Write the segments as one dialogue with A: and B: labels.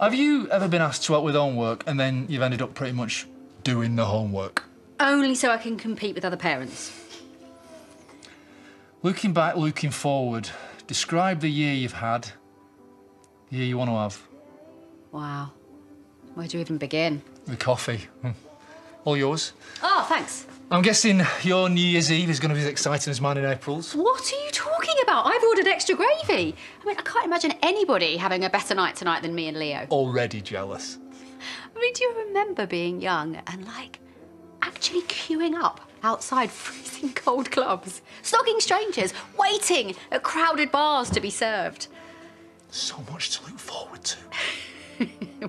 A: Have you ever been asked to help with homework and then you've ended up pretty much doing the homework?
B: Only so I can compete with other parents.
A: Looking back, looking forward, describe the year you've had, the year you want to have.
B: Wow. Where do you even begin?
A: The coffee. All yours.
B: Oh, thanks.
A: I'm guessing your New Year's Eve is going to be as exciting as mine in April's.
B: What are you talking about? I've ordered extra gravy. I mean, I can't imagine anybody having a better night tonight than me and Leo.
A: Already jealous.
B: I mean, do you remember being young and, like, actually queuing up outside freezing cold clubs, stalking strangers, waiting at crowded bars to be served?
A: So much to look forward to.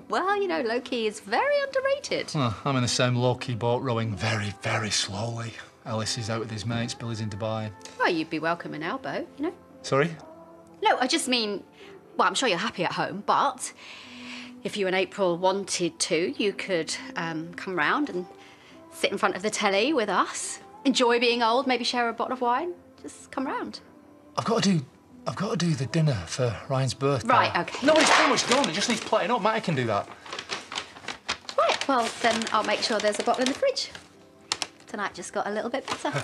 B: Well, you know, low-key is very underrated.
A: Well, I'm in the same low-key boat, rowing very, very slowly. Ellis is out with his mates, Billy's in Dubai.
B: Well, you'd be welcome an elbow, you know?
A: Sorry?
B: No, I just mean, well, I'm sure you're happy at home, but if you and April wanted to, you could come round and sit in front of the telly with us, enjoy being old, maybe share a bottle of wine. Just come round.
A: I've got to do the dinner for Ryan's birthday.
B: Right, OK.
A: No, it's pretty much done. It just needs plating up. Matty can do that.
B: Right, well, then I'll make sure there's a bottle in the fridge. Tonight just got a little bit better.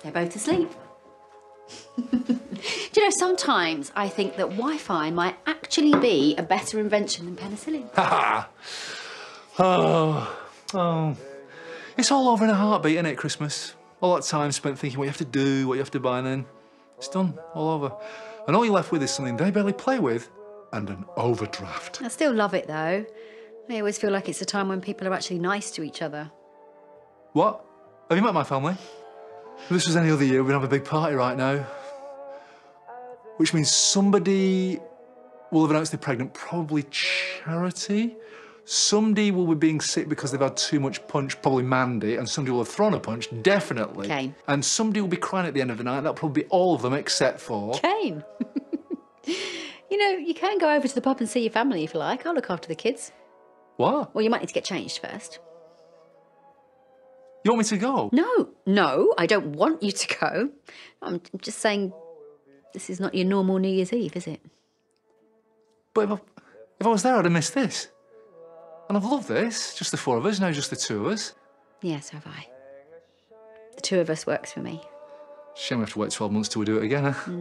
B: They're both asleep. Do you know, sometimes I think that Wi-Fi might actually be a better invention than penicillin.
A: Ha Oh. It's all over in a heartbeat, isn't it, Christmas? All that time spent thinking what you have to do, what you have to buy, and then it's done, all over. And all you're left with is something they barely play with and an overdraft.
B: I still love it, though. I always feel like it's a time when people are actually nice to each other.
A: What? Have you met my family? If this was any other year, we'd have a big party right now. Which means somebody will have announced they're pregnant, probably Charity. Somebody will be being sick because they've had too much punch, probably Mandy, and somebody will have thrown a punch, definitely.
B: Kane.
A: And somebody will be crying at the end of the night. That'll probably be all of them except for...
B: Kane. You know, you can go over to the pub and see your family if you like. I'll look after the kids.
A: What?
B: Well, you might need to get changed first.
A: You want me to go?
B: No, I don't want you to go. I'm just saying this is not your normal New Year's Eve, is it?
A: But if I was there, I'd have missed this. And I've loved this. Just the four of us, now just the two of us.
B: Yeah, so have I. The two of us works for me.
A: Shame we have to wait 12 months till we do it again, huh?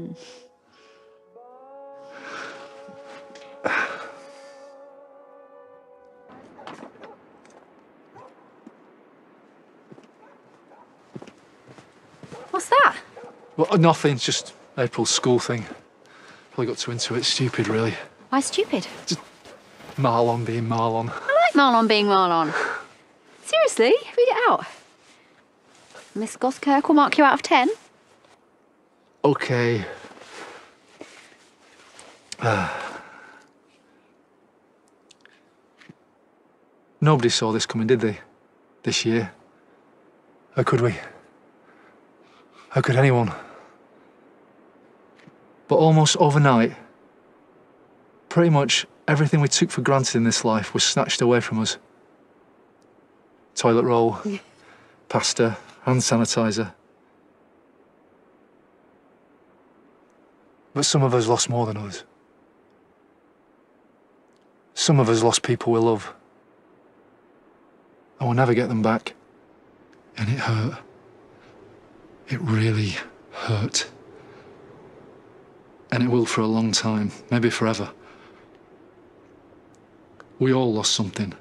B: What's that?
A: Well, nothing, it's just April's school thing. Probably got too into it. Stupid, really.
B: Why stupid?
A: Just Marlon being Marlon.
B: I like Marlon being Marlon. Seriously, read it out. Miss Goskirk will mark you out of 10.
A: OK. Nobody saw this coming, did they? This year. How could we? How could anyone? But almost overnight, pretty much everything we took for granted in this life was snatched away from us. Toilet roll, pasta, hand sanitizer. But some of us lost more than others. Some of us lost people we love. And we'll never get them back. And it hurt. It really hurt. And it will for a long time, maybe forever. We all lost something.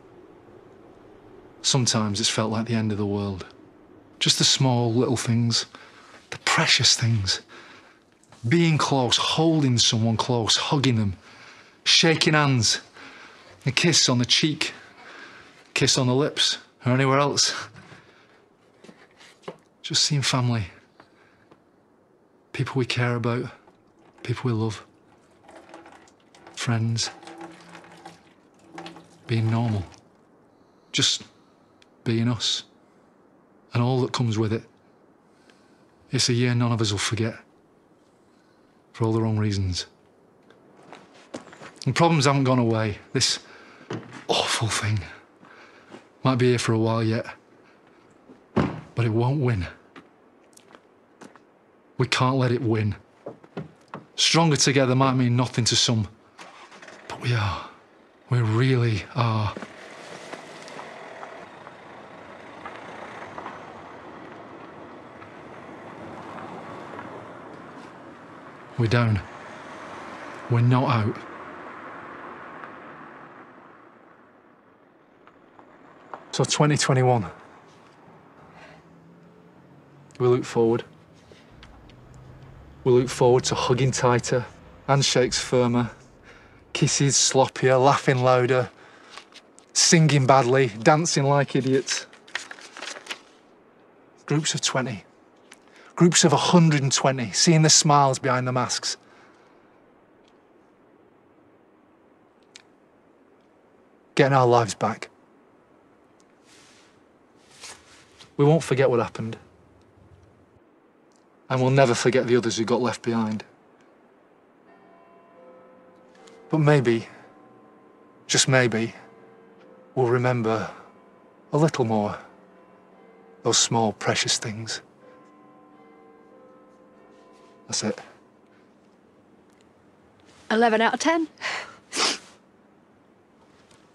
A: Sometimes it's felt like the end of the world. Just the small little things, the precious things. Being close, holding someone close, hugging them, shaking hands, a kiss on the cheek, kiss on the lips, or anywhere else. Just seeing family. People we care about, people we love. Friends. Being normal. Just being us. And all that comes with it. It's a year none of us will forget. For all the wrong reasons. And problems haven't gone away. This awful thing might be here for a while yet. But it won't win. We can't let it win. Stronger together might mean nothing to some, but we are. We really are. We're down. We're not out. So 2021. We look forward. We look forward to hugging tighter, handshakes firmer, kisses sloppier, laughing louder, singing badly, dancing like idiots. Groups of 20. Groups of 120, seeing the smiles behind the masks. Getting our lives back. We won't forget what happened. And we'll never forget the others who got left behind. But maybe, just maybe, we'll remember a little more those small, precious things. That's it.
B: 11 out of 10.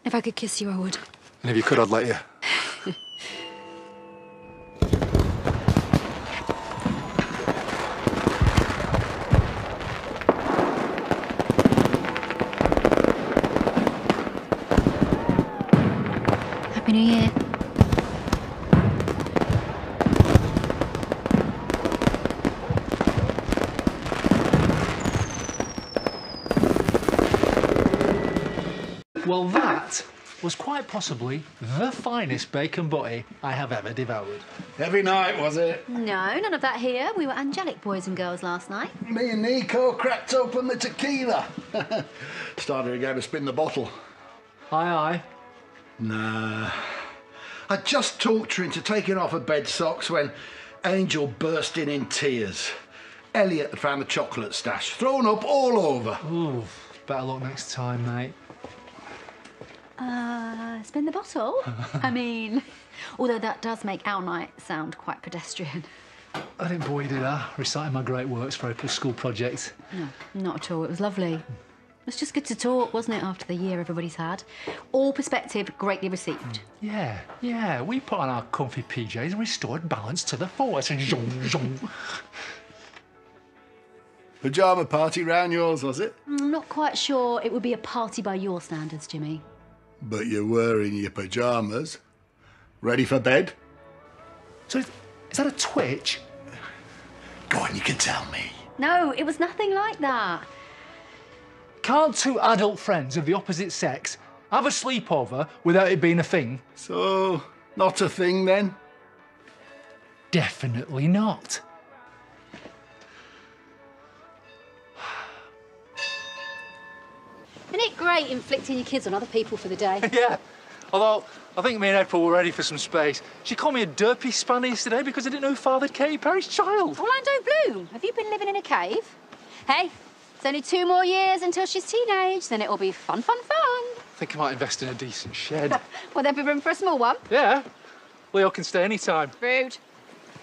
B: If I could kiss you, I would.
A: And if you could, I'd let you.
B: Happy New Year.
A: Well, that was quite possibly the finest bacon butty I have ever devoured.
C: Heavy night, was it?
B: No, none of that here. We were angelic boys and girls last night.
C: Me and Nico cracked open the tequila. Started again to spin the bottle.
A: Aye, aye.
C: Nah. I just talked her into taking off her bed socks when Angel burst in tears. Elliot had found the chocolate stash, thrown up all over.
A: Ooh, better luck next time, mate.
B: Spin the bottle? I mean, although that does make our night sound quite pedestrian.
A: I didn't bore you, did I? Reciting my great works for April's school project.
B: No, not at all. It was lovely. It was just good to talk, wasn't it, after the year everybody's had? All perspective greatly received.
A: Yeah. We put on our comfy PJs and restored balance to the force. And
C: Pyjama party round yours, was it?
B: I'm not quite sure it would be a party by your standards, Jimmy.
C: But you were in your pyjamas. Ready for bed?
A: So, is that a twitch?
C: Go on, you can tell me.
B: No, it was nothing like that.
A: Can't two adult friends of the opposite sex have a sleepover without it being a thing?
C: So, not a thing then?
A: Definitely not.
B: Isn't it great inflicting your kids on other people for the day?
A: Yeah. Although, I think me and April were ready for some space. She called me a derpy spanner yesterday because I didn't know who fathered Katy Perry's child.
B: Orlando Bloom, have you been living in a cave? Hey, it's only 2 more years until she's teenage, then it'll be fun.
A: I think I might invest in a decent shed.
B: Will there be room for a small one?
A: Yeah. Leo can stay any time.
B: Rude.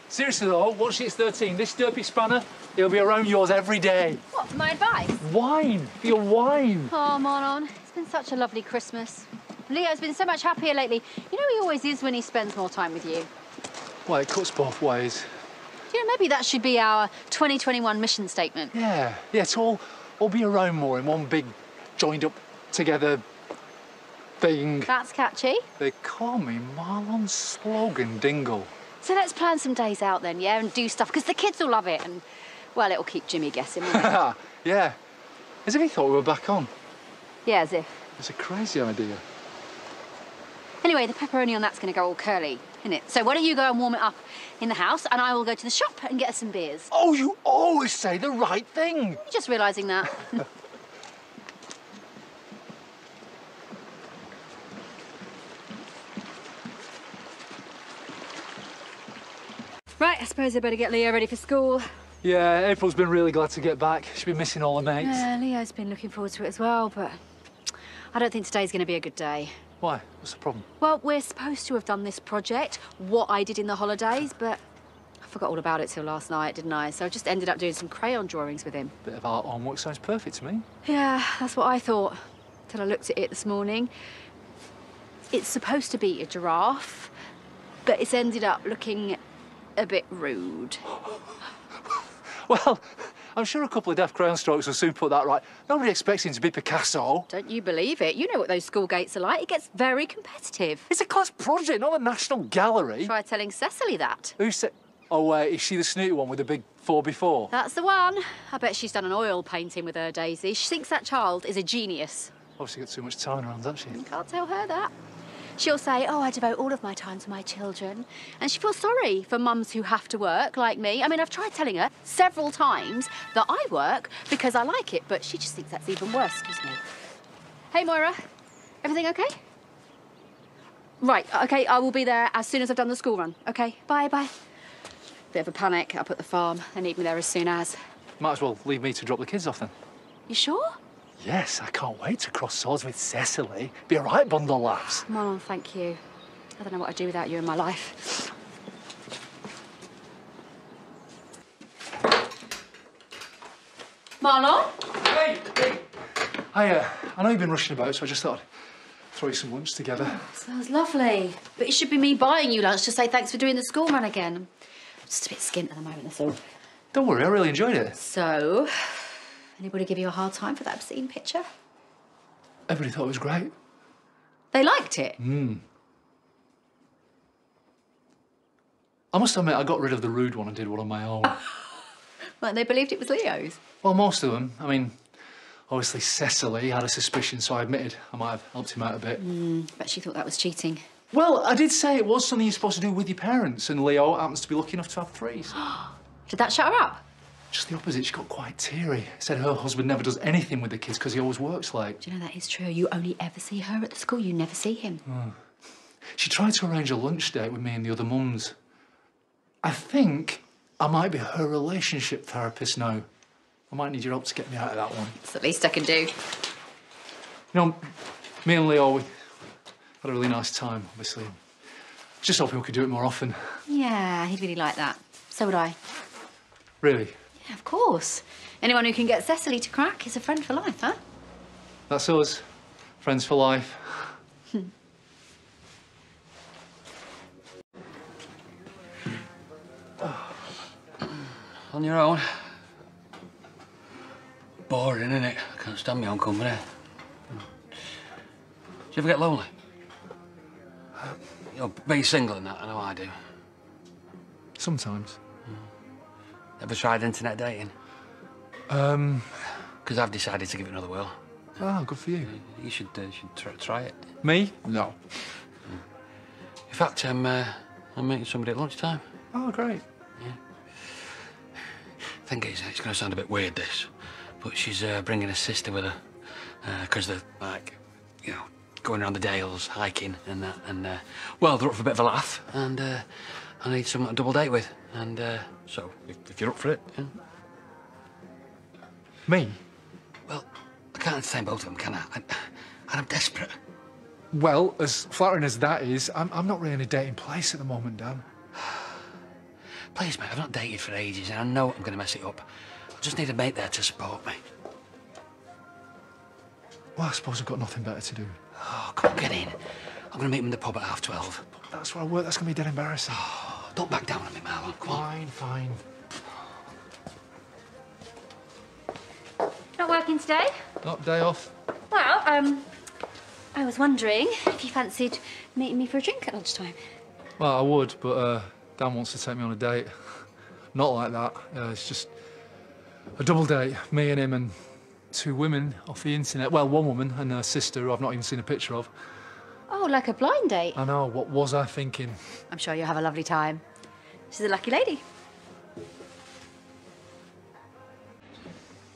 A: Seriously though, once she's 13, this derpy spanner, it'll be around yours every day.
B: What, for my advice?
A: Wine, for your wine.
B: Oh, Marlon, it's been such a lovely Christmas. Leo's been so much happier lately. You know he always is when he spends more time with you.
A: Well, it cuts both ways.
B: Do you know, maybe that should be our 2021 mission statement.
A: Yeah, it's all be around more in one big, joined up together thing.
B: That's catchy.
A: They call me Marlon Slogan Dingle.
B: So let's plan some days out then, yeah, and do stuff, because the kids will love it, and, well, it'll keep Jimmy guessing, won't it?
A: Yeah. As if he thought we were back on.
B: Yeah, as if.
A: It's a crazy idea.
B: Anyway, the pepperoni on that's going to go all curly, isn't it? So why don't you go and warm it up in the house, and I will go to the shop and get us some beers.
A: Oh, you always say the right thing.
B: You're just realising that. Right, I suppose I better get Leo ready for school.
A: Yeah, April's been really glad to get back. She's been missing all her mates.
B: Yeah, Leo's been looking forward to it as well, but I don't think today's going to be a good day.
A: Why? What's the problem?
B: Well, we're supposed to have done this project, what I did in the holidays, but I forgot all about it till last night, didn't I? So I just ended up doing some crayon drawings with him.
A: Bit of art homework sounds perfect to me.
B: Yeah, that's what I thought, till I looked at it this morning. It's supposed to be a giraffe, but it's ended up looking a bit rude.
A: Well, I'm sure a couple of deft crayon strokes will soon put that right. Nobody expects him to be Picasso.
B: Don't you believe it? You know what those school gates are like. It gets very competitive.
A: It's a class project, not the National Gallery.
B: Try telling Cecily that.
A: Who said... Oh, wait, is she the snooty one with the big 4x4?
B: That's the one. I bet she's done an oil painting with her, Daisy. She thinks that child is a genius.
A: Obviously got too much time around, hasn't she?
B: You can't tell her that. She'll say, oh, I devote all of my time to my children. And she feels sorry for mums who have to work, like me. I mean, I've tried telling her several times that I work because I like it, but she just thinks that's even worse, excuse me. Hey, Moira. Everything okay? Right, okay, I will be there as soon as I've done the school run. Okay, bye. Bit of a panic up at the farm. They need me there as soon as.
A: Might as well leave me to drop the kids off then.
B: You sure?
A: Yes, I can't wait to cross swords with Cecily. Be a right bundle of laughs.
B: Marlon, thank you. I don't know what I'd do without you in my life. Marlon?
A: Hey. I know you've been rushing about, so I just thought I'd throw you some lunch together.
B: Oh, sounds lovely. But it should be me buying you lunch to say thanks for doing the school run again. I'm just a bit skint at the moment, that's all.
A: Don't worry, I really enjoyed it.
B: So, anybody give you a hard time for that obscene picture?
A: Everybody thought it was great.
B: They liked it?
A: I must admit, I got rid of the rude one and did one on my own.
B: Well, they believed it was Leo's.
A: Well, most of them. I mean, obviously Cecily had a suspicion, so I admitted I might have helped him out a bit.
B: Bet she thought that was cheating.
A: Well, I did say it was something you're supposed to do with your parents, and Leo happens to be lucky enough to have threes.
B: Did that shut her up?
A: Just the opposite, she got quite teary. Said her husband never does anything with the kids because he always works late.
B: Do you know that is true? You only ever see her at the school, you never see him.
A: She tried to arrange a lunch date with me and the other mums. I think I might be her relationship therapist now. I might need your help to get me out of that one.
B: It's the least I can do.
A: You know, me and Leo, we had a really nice time, obviously. Just hoping we could do it more often.
B: Yeah, he'd really like that. So would I.
A: Really?
B: Yeah, of course. Anyone who can get Cecily to crack is a friend for life, huh?
A: That's us. Friends for life.
D: On your own? Boring, innit? I can't stand my own company. Do you ever get lonely? You know, being single and that, I know I do.
A: Sometimes.
D: Ever tried internet dating? Because I've decided to give it another whirl.
A: Oh, good for you.
D: You should try it.
A: Me? No.
D: In fact, I'm meeting somebody at lunchtime.
A: Oh, great.
D: Yeah. Thing is, it's going to sound a bit weird, this, but she's bringing a sister with her because they're, like, you know, going around the Dales, hiking and that, and, well, they're up for a bit of a laugh, and I need someone to double date with, and so, if you're up for it, yeah.
A: Me?
D: Well, I can't entertain both of them, can I? And I'm desperate.
A: Well, as flattering as that is, I'm not really in a dating place at the moment, Dan.
D: Please, mate, I've not dated for ages, and I know I'm going to mess it up. I just need a mate there to support me.
A: Well, I suppose I've got nothing better to do.
D: Oh, come on, get in. I'm going to meet him in the pub at 12:30.
A: That's where I work. That's going to be dead embarrassing.
D: Oh, don't back down on me, Marlon. Come on.
A: Fine.
B: Not working today?
A: Not day off.
B: Well, I was wondering if you fancied meeting me for a drink at lunchtime.
A: Well, I would, but Dan wants to take me on a date. Not like that. It's just a double date. Me and him and two women off the internet. Well, one woman and her sister who I've not even seen a picture of.
B: Oh, like a blind date?
A: I know. What was I thinking?
B: I'm sure you'll have a lovely time. She's a lucky lady.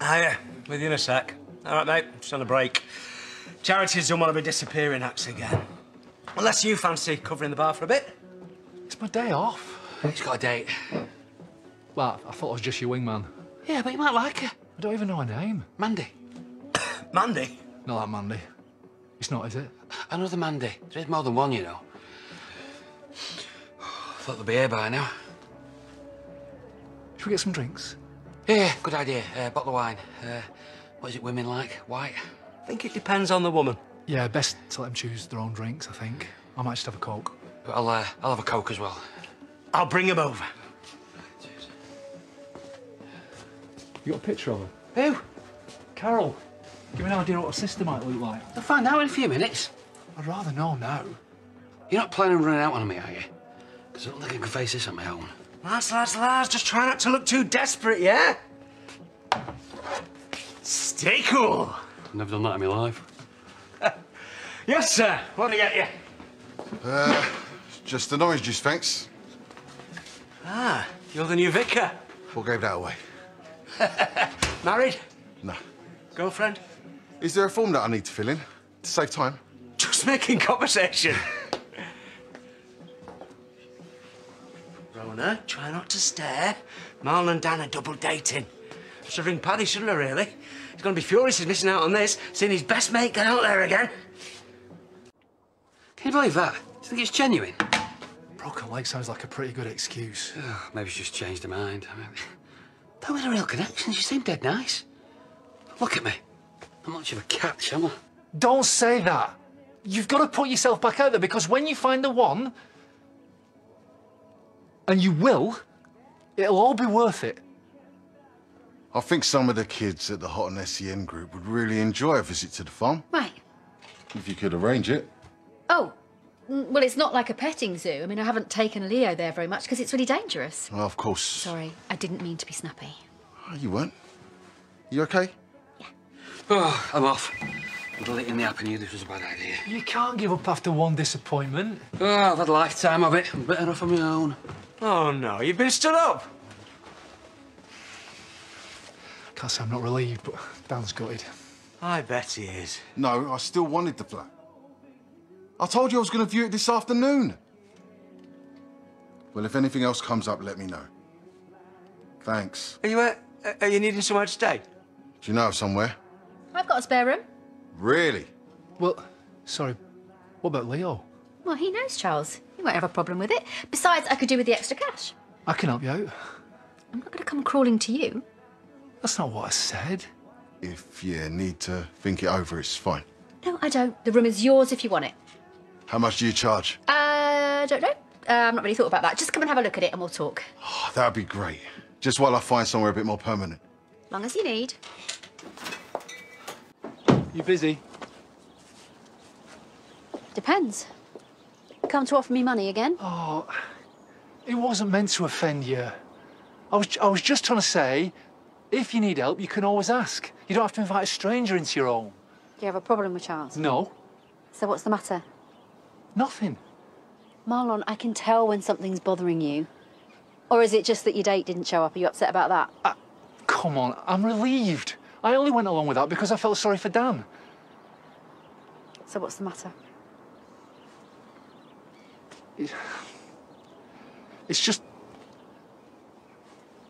E: Hiya, with you in a sec. All right, mate, just on a break. Charities don't want to be disappearing acts again. Unless you fancy covering the bar for a bit.
A: It's my day off.
D: He's got a date.
A: Well, I thought I was just your wingman.
D: Yeah, but you might like her.
A: I don't even know her name.
D: Mandy.
E: Mandy?
A: Not that Mandy. It's not, is it?
D: Another Mandy. There is more than one, you know. I thought they'd be here by now.
A: Should we get some drinks?
D: Yeah, good idea. Bottle of wine. What is it women like? White?
E: I think it depends on the woman.
A: Yeah, best to let them choose their own drinks, I think. I might just have a Coke.
D: But I'll have a Coke as well.
E: I'll bring him over.
A: You got a picture of her?
D: Who?
A: Carol. Give me an idea what her sister might look like.
D: I'll find out in a few minutes.
A: I'd rather know now.
D: You're not planning on running out on me, are you? Because I don't think I can face this on my own.
E: Lads, just try not to look too desperate, yeah? Stay cool.
D: I've never done that in my life.
E: Yes, sir. What do I get you?
F: Just an orange juice, thanks.
E: Ah, you're the new vicar.
F: What gave that away?
E: Married?
F: No.
E: Girlfriend?
F: Is there a form that I need to fill in to save time?
E: Just making conversation. Rhona, try not to stare. Marlon and Dan are double dating. Should ring Paddy, shouldn't I, really? He's going to be furious he's missing out on this, seeing his best mate get out there again.
D: Can you believe that? Do you think it's genuine?
A: Broken leg sounds like a pretty good excuse.
D: Oh, maybe she's just changed her mind. I mean, that was a real connection. She seemed dead nice. Look at me. I'm much of a catch, am I?
A: Don't say that. You've got to put yourself back out there because when you find the one, and you will, it'll all be worth it.
F: I think some of the kids at the Hot and SEN group would really enjoy a visit to the farm.
B: Right.
F: If you could arrange it.
B: Oh, well, it's not like a petting zoo. I mean, I haven't taken Leo there very much because it's really dangerous.
F: Well, of course.
B: Sorry, I didn't mean to be snappy.
F: Oh, you weren't. You okay?
D: Oh, I'm off. I'm deleting the app. I knew this was a bad idea.
A: You can't give up after one disappointment.
D: Oh, I've had a lifetime of it. I'm better off on my own.
E: Oh, no, you've been stood up.
A: Can't say I'm not relieved, but Dan's gutted.
E: I bet he is.
F: No, I still wanted the flat. I told you I was going to view it this afternoon. Well, if anything else comes up, let me know. Thanks.
E: Are you needing somewhere to stay?
F: Do you know of somewhere?
B: I've got a spare room.
F: Really?
A: Well, sorry, what about Leo?
B: Well, he knows Charles. He won't have a problem with it. Besides, I could do with the extra cash.
A: I can help you out.
B: I'm not going to come crawling to you.
A: That's not what I said.
F: If you need to think it over, it's fine.
B: No, I don't. The room is yours if you want it.
F: How much do you charge?
B: Don't know. I've not really thought about that. Just come and have a look at it and we'll talk.
F: Oh, that'd be great. Just while I find somewhere a bit more permanent.
B: Long as you need.
A: You busy?
B: Depends. Come to offer me money again?
A: Oh, it wasn't meant to offend you. I was just trying to say, if you need help, you can always ask. You don't have to invite a stranger into your home.
B: Do you have a problem with Charles?
A: No,
B: So what's the matter?
A: nothing.
B: Marlon, I can tell when something's bothering you. Or is it just that your date didn't show up? Are you upset about that?
A: Come on, I'm relieved. I only went along with that because I felt sorry for Dan.
B: So what's the matter?
A: It's just...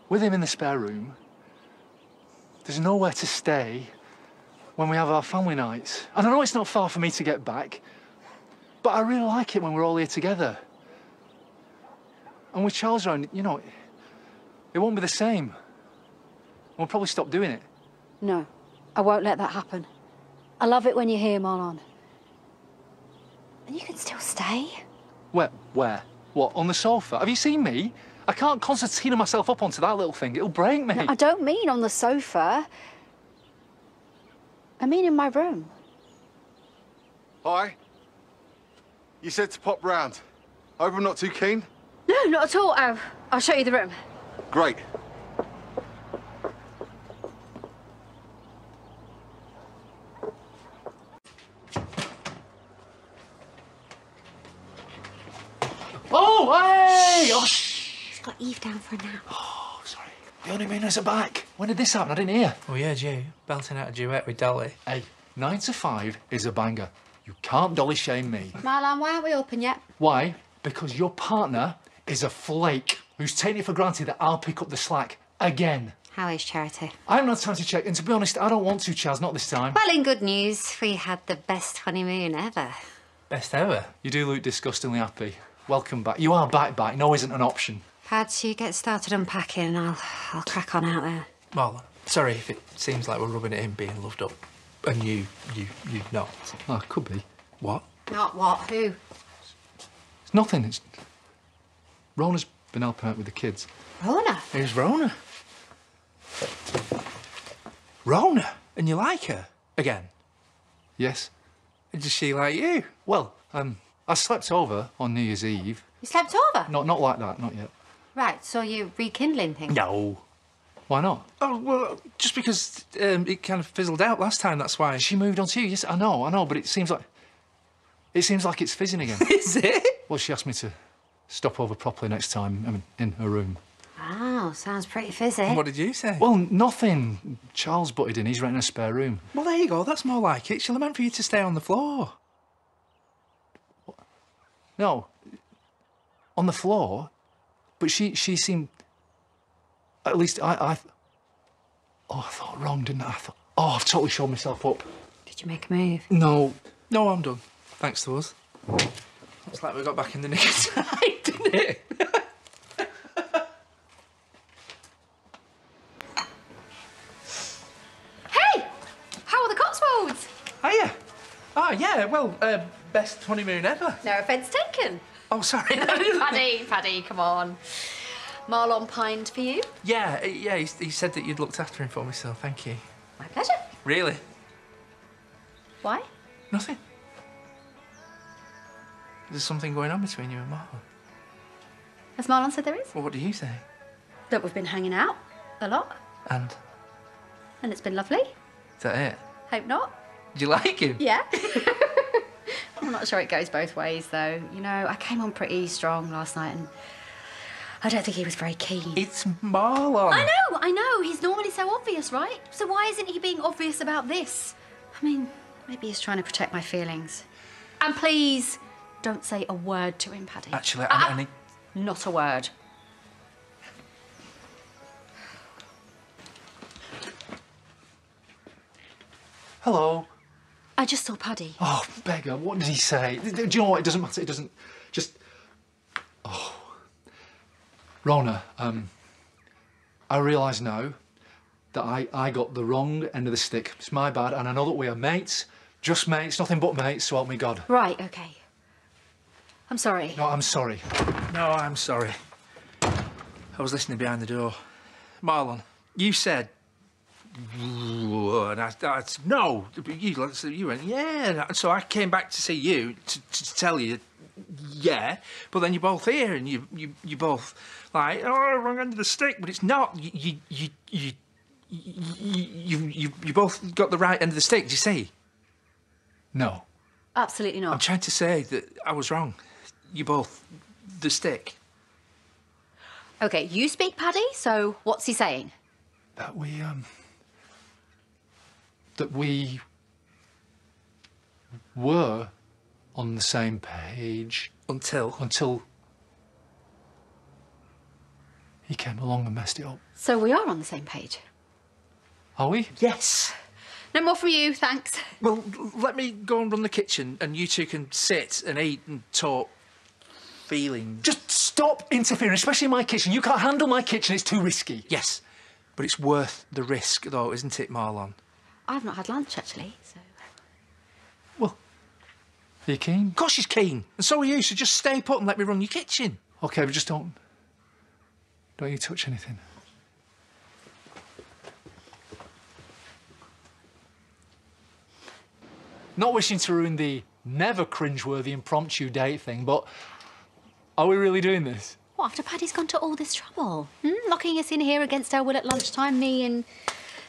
A: with him in the spare room, there's nowhere to stay when we have our family nights. And I know it's not far for me to get back, but I really like it when we're all here together. And with Charles around, you know, it won't be the same. We'll probably stop doing it.
B: No, I won't let that happen. I love it when you're here, Marlon. And you can still stay.
A: Where? What, on the sofa? Have you seen me? I can't concertina myself up onto that little thing. It'll break me.
B: No, I don't mean on the sofa. I mean in my room.
F: Hi. You said to pop round. Hope I'm not too keen.
B: No, not at all. I'll show you the room.
F: Great.
A: Oh, hey! Oh, shh!
B: He's got Eve down for a nap.
A: Oh, sorry. The only miners are back. When did this happen? I didn't hear.
G: Oh, yeah, you belting out a duet with Dolly.
A: Hey, 9 to 5 is a banger. You can't dolly shame me.
B: Marlon, why aren't we open yet?
A: Why? Because your partner is a flake who's taking it for granted that I'll pick up the slack again.
B: How is Charity?
A: I haven't had time to check, and to be honest, I don't want to, Chaz, not this time.
B: Well, in good news, we had the best honeymoon ever.
G: Best ever.
A: You do look disgustingly happy. Welcome back. You are back. No isn't an option.
B: Pads, you get started unpacking and I'll crack on out there.
G: Marlon, sorry if it seems like we're rubbing it in being loved up. And you not.
A: Oh, it could be.
G: What?
B: Not what? Who?
A: It's nothing. It's... Rhona's been helping out with the kids.
B: Rhona?
G: Who's Rhona? Rhona? And you like her? Again?
A: Yes.
G: Does she like you?
A: Well, I slept over on New Year's Eve.
B: You slept over?
A: Not like that, not yet.
B: Right, so you're rekindling things?
G: No.
A: Why not?
G: Oh, well, just because it kind of fizzled out last time, that's why.
A: She moved on to you, yes, I know, but it seems like it's fizzing again.
G: Is it?
A: Well, she asked me to stop over properly next time, I mean, in her room.
B: Wow, sounds pretty fizzy.
G: What did you say?
A: Well, nothing. Charles butted in, he's renting a spare room.
G: Well, there you go, that's more like it. She'll have meant for you to stay on the floor.
A: No, on the floor, but she seemed, at least I thought wrong, didn't I? I've totally showed myself up.
B: Did you make a move?
A: No.
G: No, I'm done. Thanks to us. Looks like we got back in the nick of time, didn't it?
B: Hey! How are the Cotswolds?
G: Hiya. Oh, yeah, well, best honeymoon ever.
B: No offence taken.
G: Oh, sorry.
B: Paddy, come on. Marlon pined for you?
G: Yeah, he said that you'd looked after him for me, so thank you.
B: My pleasure.
G: Really?
B: Why?
G: Nothing. There's something going on between you and Marlon.
B: As Marlon said there is.
G: Well, what do you say?
B: That we've been hanging out a lot.
G: And?
B: And it's been lovely.
G: Is that it?
B: Hope not.
G: Do you like him?
B: Yeah. I'm not sure it goes both ways, though. You know, I came on pretty strong last night and I don't think he was very keen.
G: It's Marlon.
B: I know. He's normally so obvious, right? So why isn't he being obvious about this? I mean, maybe he's trying to protect my feelings. And please, don't say a word to him, Paddy.
G: Actually, I need...
B: Not a word.
A: Hello.
B: I just saw Paddy.
A: Oh, beggar, what did he say? Do you know what? It doesn't matter. It doesn't... Just... Oh. Rhona, I realise now that I got the wrong end of the stick. It's my bad, and I know that we are mates. Just mates, nothing but mates, so help me God.
B: Right, OK. I'm sorry.
A: No, I'm sorry.
G: No, I'm sorry. I was listening behind the door. Marlon, you said... And I no, you went, yeah. So I came back to see you, to tell you, yeah. But then you're both here and you both like, oh, wrong end of the stick. But it's not. You both got the right end of the stick, do you see?
A: No.
B: Absolutely not.
G: I'm trying to say that I was wrong. You both, the stick.
B: OK, you speak, Paddy, so what's he saying?
A: That we were on the same page until he came along and messed it up.
B: So we are on the same page?
A: Are we?
G: Yes.
B: No more from you, thanks.
G: Well, let me go and run the kitchen and you two can sit and eat and talk feelings.
A: Just stop interfering, especially in my kitchen. You can't handle my kitchen, it's too risky.
G: Yes, but it's worth the risk, though, isn't it, Marlon?
B: I've not had lunch, actually, so...
A: Well, are you keen?
G: Of course she's keen, and so are you, so just stay put and let me run your kitchen.
A: OK, but just don't you touch anything. Not wishing to ruin the never cringeworthy impromptu date thing, but are we really doing this?
B: What, after Paddy's gone to all this trouble? Locking us in here against our will at lunchtime, me in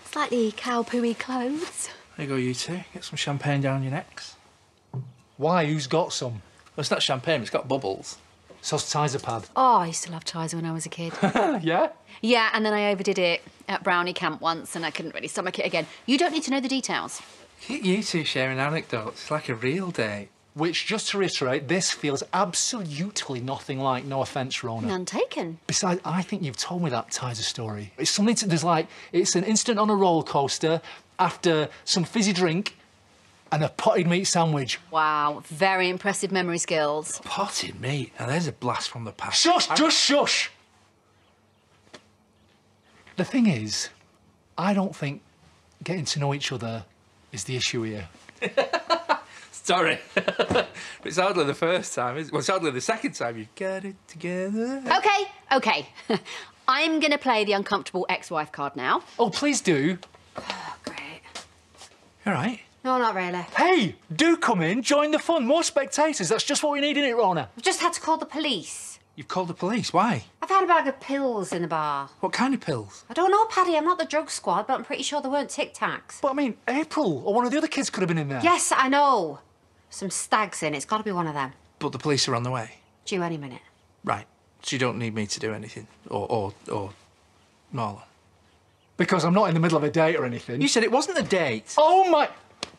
B: slightly cow-pooey clothes?
G: There you go, you two. Get some champagne down your necks.
A: Why? Who's got some?
G: Well, it's not champagne, it's got bubbles.
A: So's Tizer pad.
B: Oh, I used to love Tizer when I was a kid.
A: Yeah?
B: Yeah, and then I overdid it at brownie camp once and I couldn't really stomach it again. You don't need to know the details.
G: You two sharing anecdotes. It's like a real date.
A: Which, just to reiterate, this feels absolutely nothing like, no offence, Rhona.
B: None taken.
A: Besides, I think you've told me that Tizer story. It's something to, there's like, it's an instant on a roller coaster after some fizzy drink and a potted meat sandwich.
B: Wow, very impressive memory skills.
G: Potted meat. Now, there's a blast from the past.
A: Shush! Just shush! The thing is, I don't think getting to know each other is the issue here.
G: Sorry. It's hardly the first time, is it? Well, it's hardly the second time you've got it together.
B: OK. I'm going to play the uncomfortable ex-wife card now.
A: Oh, please do.
B: Oh, great.
G: All right.
B: No, not really.
A: Hey, do come in, join the fun. More spectators. That's just what we need, innit, Rhona?
B: I've just had to call the police.
G: You've called the police. Why?
B: I found a bag of pills in the bar.
G: What kind of pills?
B: I don't know, Paddy. I'm not the drug squad, but I'm pretty sure they weren't Tic Tacs.
A: But I mean, April or one of the other kids could have been in there.
B: Yes, I know. Some stags in. It's got to be one of them.
G: But the police are on the way.
B: Due any minute.
G: Right. So you don't need me to do anything. Or Marlon.
A: Because I'm not in the middle of a date or anything.
G: You said it wasn't a date.
A: Oh, my...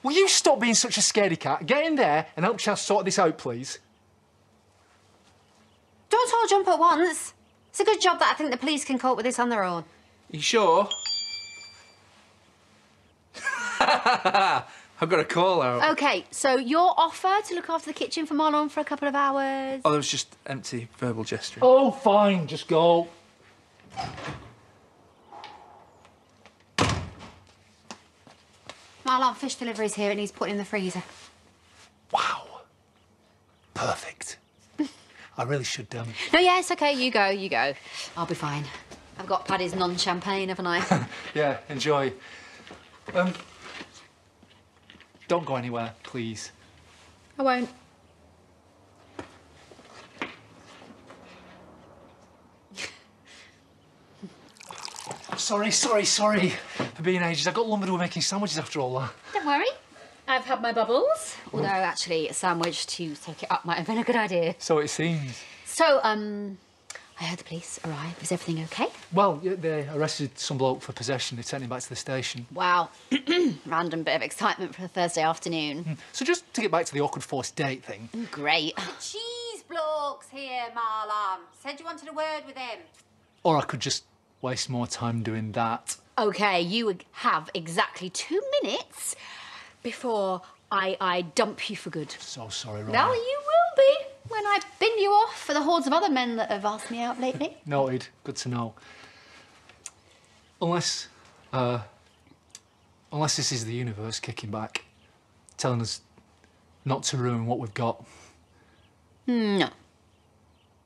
A: Will you stop being such a scaredy cat? Get in there and help Chaz sort this out, please.
B: Don't all jump at once. It's a good job that I think the police can cope with this on their own.
G: You sure? I've got a call out.
B: OK, so your offer to look after the kitchen for Marlon for a couple of hours?
G: Oh, that was just empty verbal gesturing.
A: Oh, fine. Just go.
B: Marlon, fish delivery's here. It needs putting in the freezer.
A: Wow. Perfect. I really should,
B: No, yeah, it's OK. You go. I'll be fine. I've got Paddy's non-champagne, haven't I?
A: Yeah, enjoy. Don't go anywhere, please.
B: I won't.
A: Sorry for being ages. I got lumbered with making sandwiches after all that.
B: Don't worry. I've had my bubbles. Although, actually, a sandwich to soak it up might have been a good idea.
A: So it seems.
B: So, I heard the police arrive. Is everything OK?
A: Well, yeah, they arrested some bloke for possession. They sent him back to the station.
B: Wow. Random bit of excitement for a Thursday afternoon.
A: So just to get back to the awkward forced date thing.
B: Great.
H: Cheese blokes here, Marlon. Said you wanted a word with him.
A: Or I could just waste more time doing that.
B: OK, you would have exactly 2 minutes before I dump you for good.
A: So sorry, Rhona.
B: Well, you will be when I bin you off for the hordes of other men that have asked me out lately.
A: Noted. Good to know. Unless this is the universe kicking back, telling us not to ruin what we've got.
B: No.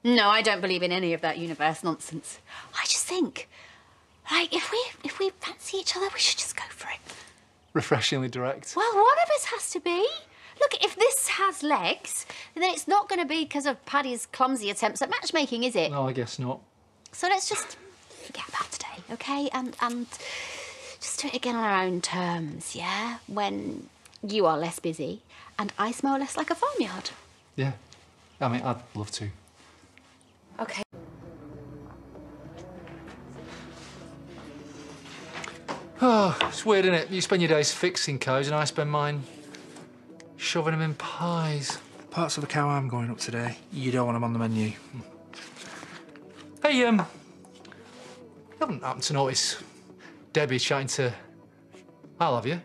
B: No, I don't believe in any of that universe nonsense. I just think, like, if we fancy each other, we should just go for it.
A: Refreshingly direct.
B: Well, one of us has to be. Look, if this has legs, then it's not going to be because of Paddy's clumsy attempts at matchmaking, is it?
A: No, I guess not.
B: So let's just forget about today, OK? And just do it again on our own terms, yeah? When you are less busy and I smell less like a farmyard.
A: Yeah. I mean, I'd love to.
B: OK.
A: Oh, it's weird, isn't it? You spend your days fixing cows and I spend mine shoving them in pies.
G: Parts of the cow I'm going up today, you don't want them on the menu.
A: Hey, you haven't happened to notice Debbie chatting to Al, have you?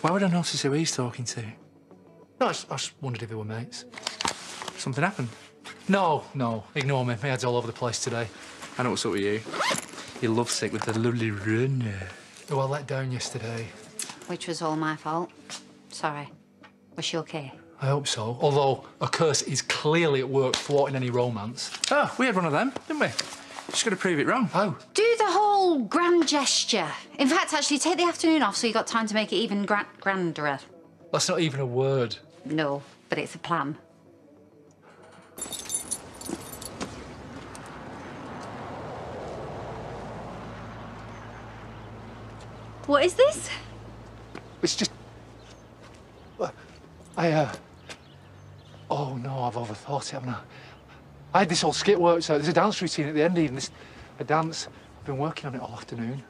G: Why would I notice who he's talking to?
A: No, I just wondered if they were mates.
G: Something happened?
A: No, ignore me. My head's all over the place today.
G: I know what's up with you. You're lovesick with the lovely Rhona.
A: Oh, I let down yesterday.
B: Which was all my fault. Sorry. Was she OK?
A: I hope so. Although a curse is clearly at work thwarting any romance.
G: Oh, we had one of them, didn't we? Just got to prove it wrong.
A: Oh.
B: Do the whole grand gesture. In fact, actually, take the afternoon off so you got time to make it even grander.
A: That's not even a word.
B: No, but it's a plan. What is this?
A: It's just... Oh, no, I've overthought it, haven't I? I had this whole skit worked, so there's a dance routine at the end even. A dance. I've been working on it all afternoon.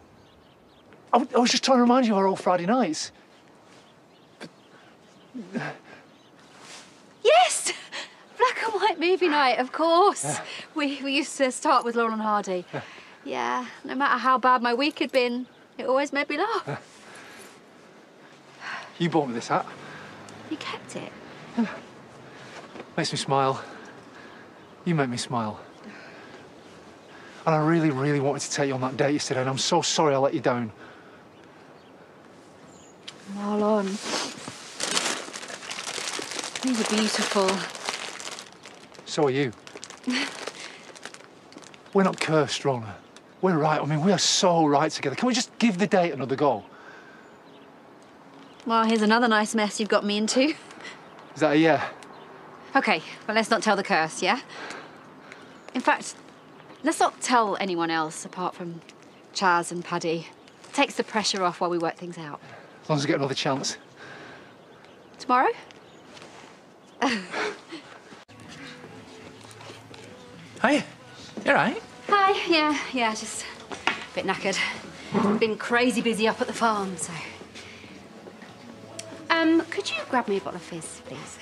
A: I was just trying to remind you of our old Friday nights. But...
B: Yes! Black and white movie night, of course. Yeah. We used to start with Laurel and Hardy. Yeah, no matter how bad my week had been, it always made me laugh.
A: You bought me this hat.
B: You kept it?
A: Makes me smile. You make me smile. And I really, really wanted to take you on that date yesterday, and I'm so sorry I let you down.
B: Marlon. These are beautiful.
A: So are you. We're not cursed, Rhona. We're right. I mean, we are so right together. Can we just give the date another go?
B: Well, here's another nice mess you've got me into.
A: Is that a yeah?
B: OK, well, let's not tell the curse, yeah? In fact, let's not tell anyone else apart from Chaz and Paddy. It takes the pressure off while we work things out.
A: As long as we get another chance.
B: Tomorrow?
G: Hiya. You all right?
B: Hi, yeah, just a bit knackered. Been crazy busy up at the farm, so... could you grab me a bottle of fizz, please?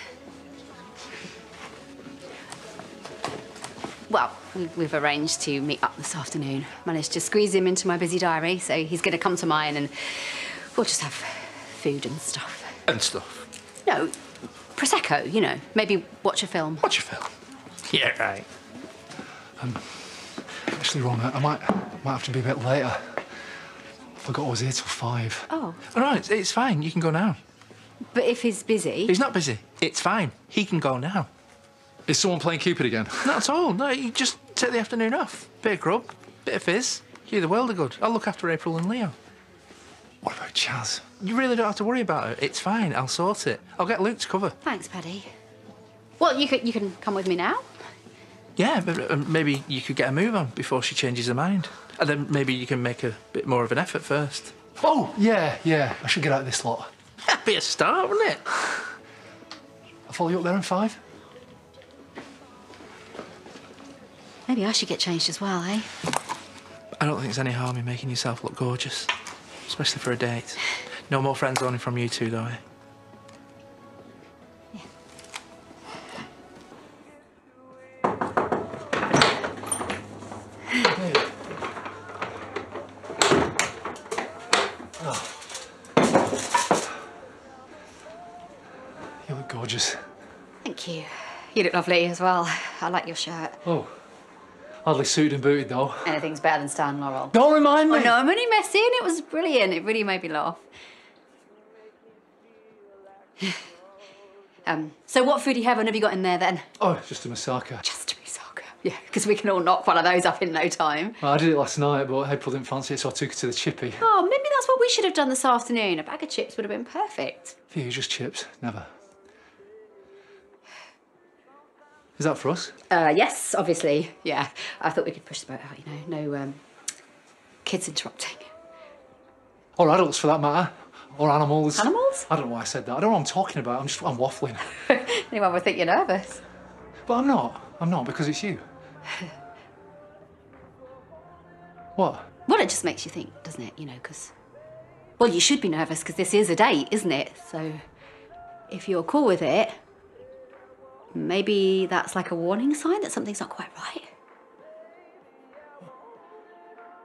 B: Well, we've arranged to meet up this afternoon. Managed to squeeze him into my busy diary, so he's going to come to mine and we'll just have food and stuff.
G: And stuff?
B: No, Prosecco, you know. Maybe watch a film.
G: Watch a film? Yeah, right.
A: Actually, Rhona, I might have to be a bit later. I forgot I was here till 5.
B: Oh.
G: All right, it's fine. You can go now.
B: But if he's busy...
G: He's not busy. It's fine. He can go now.
A: Is someone playing Cupid again?
G: Not at all. No, you just take the afternoon off. Bit of grub, bit of fizz. You the world of good. I'll look after April and Leo.
A: What about Chaz?
G: You really don't have to worry about it. It's fine. I'll sort it. I'll get Luke to cover.
B: Thanks, Paddy. Well, you can come with me now.
G: Yeah, but maybe you could get a move on before she changes her mind. And then maybe you can make a bit more of an effort first.
A: Oh, yeah. I should get out of this lot.
G: That'd be a start, wouldn't it?
A: I'll follow you up there in 5.
B: Maybe I should get changed as well, eh?
G: I don't think there's any harm in making yourself look gorgeous. Especially for a date. No more friends only from you two, though, eh?
B: Yeah.
A: You look gorgeous.
B: Thank you. You look lovely as well. I like your shirt.
A: Oh. Hardly suited and booted, though.
B: Anything's better than Stan Laurel.
A: Don't remind me!
B: Oh, no, I'm only messing. It was brilliant. It really made me laugh. So what food do you have? What have you got in there, then?
A: Oh, it's just a moussaka.
B: Just a moussaka. Yeah, because we can all knock one of those up in no time.
A: Well, I did it last night, but April didn't fancy it, so I took it to the chippy.
B: Oh, maybe that's what we should have done this afternoon. A bag of chips would have been perfect.
A: For you, just chips. Never. Is that for us?
B: Yes, obviously. Yeah. I thought we could push the boat out, you know. No kids interrupting.
A: Or adults, for that matter. Or animals.
B: Animals?
A: I don't know why I said that. I don't know what I'm talking about. I'm waffling.
B: Anyone would think you're nervous.
A: But I'm not. I'm not, because it's you. What?
B: Well, it just makes you think, doesn't it? You know, because... Well, you should be nervous, because this is a date, isn't it? So, if you're cool with it, maybe that's like a warning sign that something's not quite right.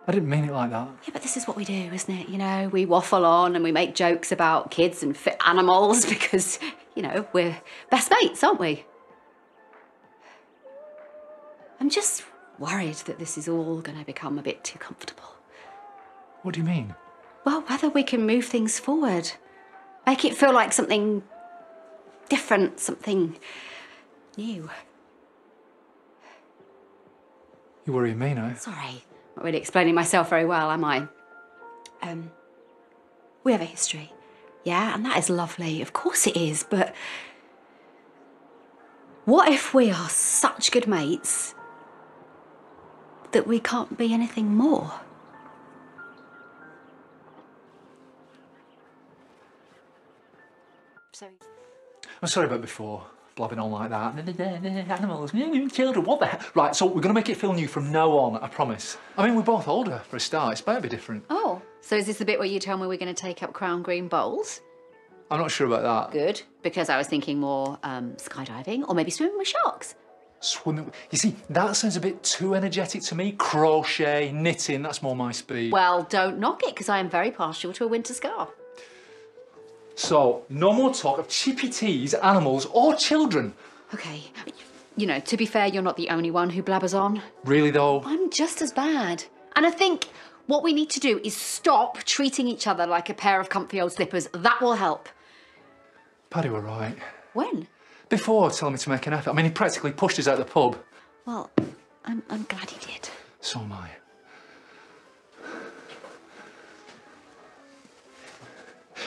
A: I didn't mean it like that.
B: Yeah, but this is what we do, isn't it? You know, we waffle on and we make jokes about kids and fit animals because, you know, we're best mates, aren't we? I'm just worried that this is all going to become a bit too comfortable.
A: What do you mean?
B: Well, whether we can move things forward. Make it feel like something different, something new.
A: You're worrying me now.
B: Sorry, not really explaining myself very well, am I? We have a history, yeah, and that is lovely. Of course it is, but what if we are such good mates that we can't be anything more? So...
A: I'm sorry about before, blabbing on like that. Animals, children, what the hell? Right, so we're going to make it feel new from now on, I promise. I mean, we're both older for a start. It's better be different.
B: Oh, so is this the bit where you tell me we're going to take up crown green bowls?
A: I'm not sure about that.
B: Good, because I was thinking more skydiving or maybe swimming with sharks.
A: Swimming. You see, that sounds a bit too energetic to me. Crochet, knitting, that's more my speed.
B: Well, don't knock it, because I am very partial to a winter scarf.
A: So, no more talk of chippy teas, animals, or children.
B: OK, you know, to be fair, you're not the only one who blabbers on.
A: Really, though?
B: I'm just as bad. And I think what we need to do is stop treating each other like a pair of comfy old slippers. That will help.
A: Paddy were right.
B: When?
A: Before telling me to make an effort. I mean, he practically pushed us out the pub.
B: Well, I'm glad he did.
A: So am I.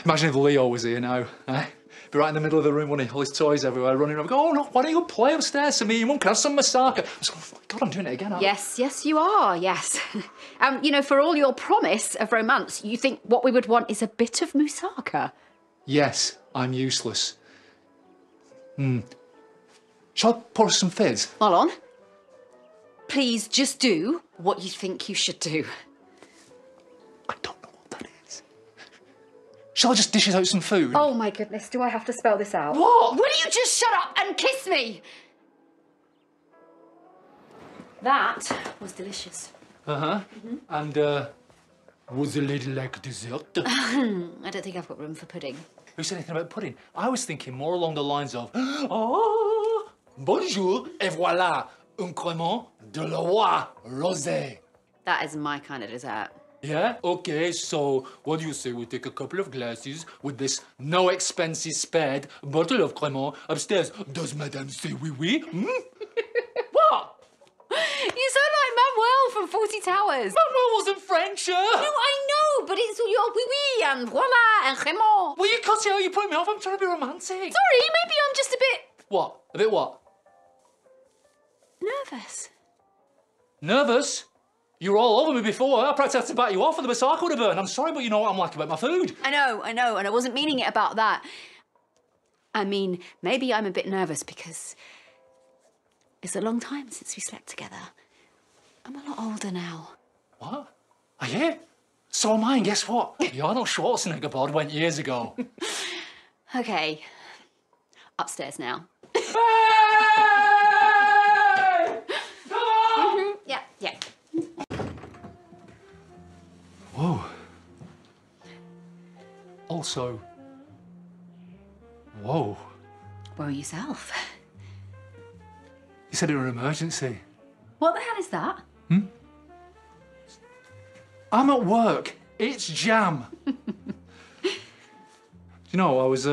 A: Imagine if Leo was here now, eh? Be right in the middle of the room, all his toys everywhere, running around. Go, oh, no, why don't you go play upstairs to me? Your mum can have some moussaka. Oh, God, I'm doing it again, aren't I?
B: Yes, you are, yes. You know, for all your promise of romance, you think what we would want is a bit of moussaka?
A: Yes, I'm useless. Shall I pour us some fizz?
B: Marlon, please just do what you think you should do.
A: I don't know what that is. Shall I just dish us out some food?
B: Oh my goodness, do I have to spell this out?
A: What?
B: Will you just shut up and kiss me? That was delicious.
A: Uh-huh. And, was the lady like dessert?
B: I don't think I've got room for pudding.
A: Who said anything about pudding? I was thinking more along the lines of, oh, bonjour, et voilà, un crément de la roi rosé.
B: That is my kind of dessert.
A: Yeah? Okay, so what do you say we take a couple of glasses with this no expenses spared bottle of crément upstairs? Does madame say oui, oui? What?
B: You sound like Manuel from 40 Towers.
A: Manuel wasn't French,
B: No, I know, but it's your oui, oui, and voilà, and crément.
A: Well, you can't see how you put me off. I'm trying to be romantic.
B: Sorry, maybe I'm just a bit...
A: What? A bit what?
B: nervous.
A: Nervous? You were all over me before. I practically had to back you off, or the moussaka would have burned. I'm sorry, but you know what I'm like about my food.
B: I know, and I wasn't meaning it about that. I mean, maybe I'm a bit nervous because it's a long time since we slept together. I'm a lot older now.
A: What? Are you? So am I, and guess what? The Arnold Schwarzenegger bod went years ago.
B: Okay. Upstairs now.
A: Hey! Come on!
B: Yeah.
A: Whoa. Also, whoa.
B: Well, yourself.
A: You said it was an emergency.
B: What the hell is that?
A: I'm at work. It's jam. You know, I was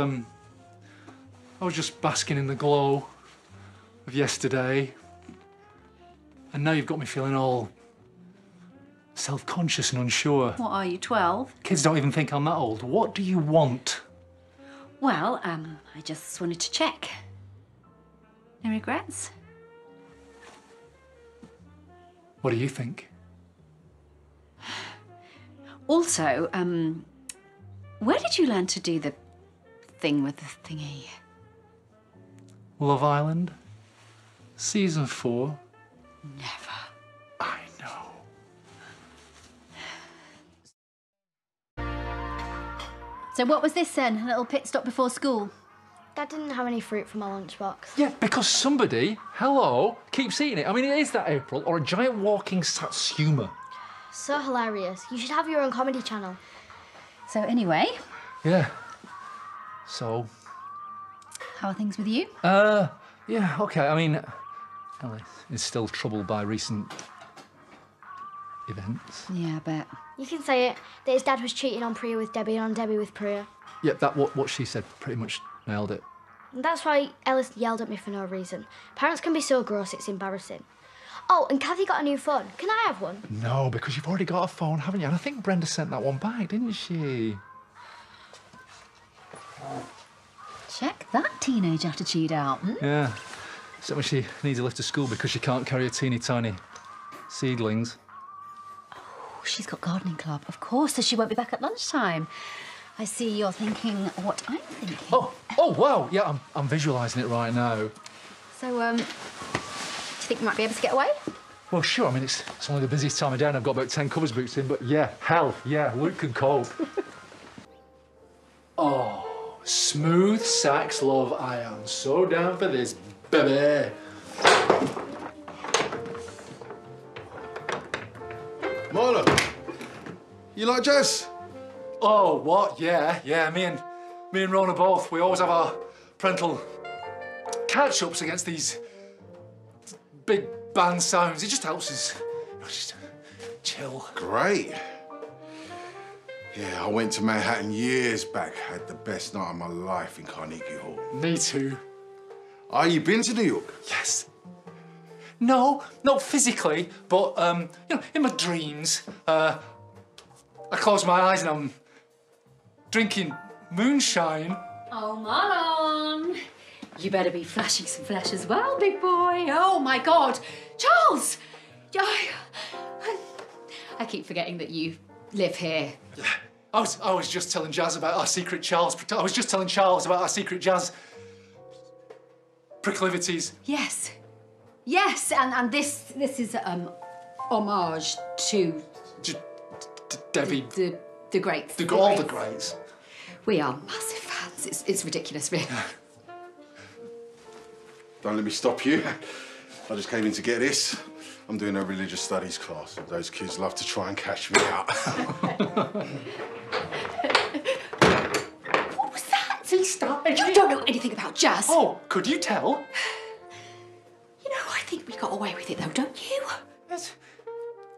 A: just basking in the glow of yesterday, and now you've got me feeling all self-conscious and unsure.
B: What are you, 12?
A: Kids don't even think I'm that old. What do you want?
B: Well, I just wanted to check. No regrets?
A: What do you think?
B: Also, where did you learn to do the thing with the thingy?
A: Love Island, season 4.
B: Never.
A: I know.
B: So what was this then? A little pit stop before school?
I: Dad didn't have any fruit for my lunchbox.
A: Yeah, because somebody, hello, keeps eating it. I mean, it is that April, or a giant walking satsuma.
I: So hilarious. You should have your own comedy channel.
B: So anyway,
A: Yeah. So,
B: how are things with you?
A: yeah, okay. I mean, Alice is still troubled by recent events.
B: Yeah, I bet.
I: You can say it, that his dad was cheating on Priya with Debbie and on Debbie with Priya.
A: Yeah, that what she said pretty much nailed it.
I: And that's why Ellis yelled at me for no reason. Parents can be so gross, it's embarrassing. Oh, and Kathy got a new phone. Can I have one?
A: No, because you've already got a phone, haven't you? And I think Brenda sent that one back, didn't she?
B: Check that teenage attitude out.
A: Yeah. Except when she needs a lift to school because she can't carry a teeny tiny seedlings.
B: Oh, she's got gardening club, of course, so she won't be back at lunchtime. I see you're thinking what I'm thinking.
A: Oh, wow. Yeah, I'm visualising it right now.
B: So, do you think we might be able to get away?
A: Well, sure. I mean, it's only the busiest time of day and I've got about 10 covers booked in, but yeah, hell, yeah, Luke can cope. Oh, smooth sax love. I am so down for this, baby.
F: Marlon, you like jazz?
A: Oh, what? Yeah. Me and Rhona both. We always have our parental catch-ups against these big band sounds. It just helps us just chill.
F: Great. Yeah, I went to Manhattan years back. Had the best night of my life in Carnegie Hall.
A: Me too.
F: Oh, you been to New York?
A: Yes. No, not physically, but you know, in my dreams, I close my eyes and I'm drinking moonshine.
B: Oh, Marlon, you better be flashing some flesh as well, big boy. Oh my God, Charles! I keep forgetting that you live here.
A: Yeah, I was just telling Jazz about our secret Charles. I was just telling Charles about our secret Jazz proclivities.
B: Yes, yes, and this is homage to
A: Debbie.
B: The greats.
A: All the greats.
B: We are massive fans. It's ridiculous, really.
F: Don't let me stop you. I just came in to get this. I'm doing a religious studies class. Those kids love to try and catch me out.
B: What was that?
A: He started.
B: You don't know anything about jazz.
A: Oh, could you tell?
B: You know, I think we got away with it, though, don't you?
A: Yes.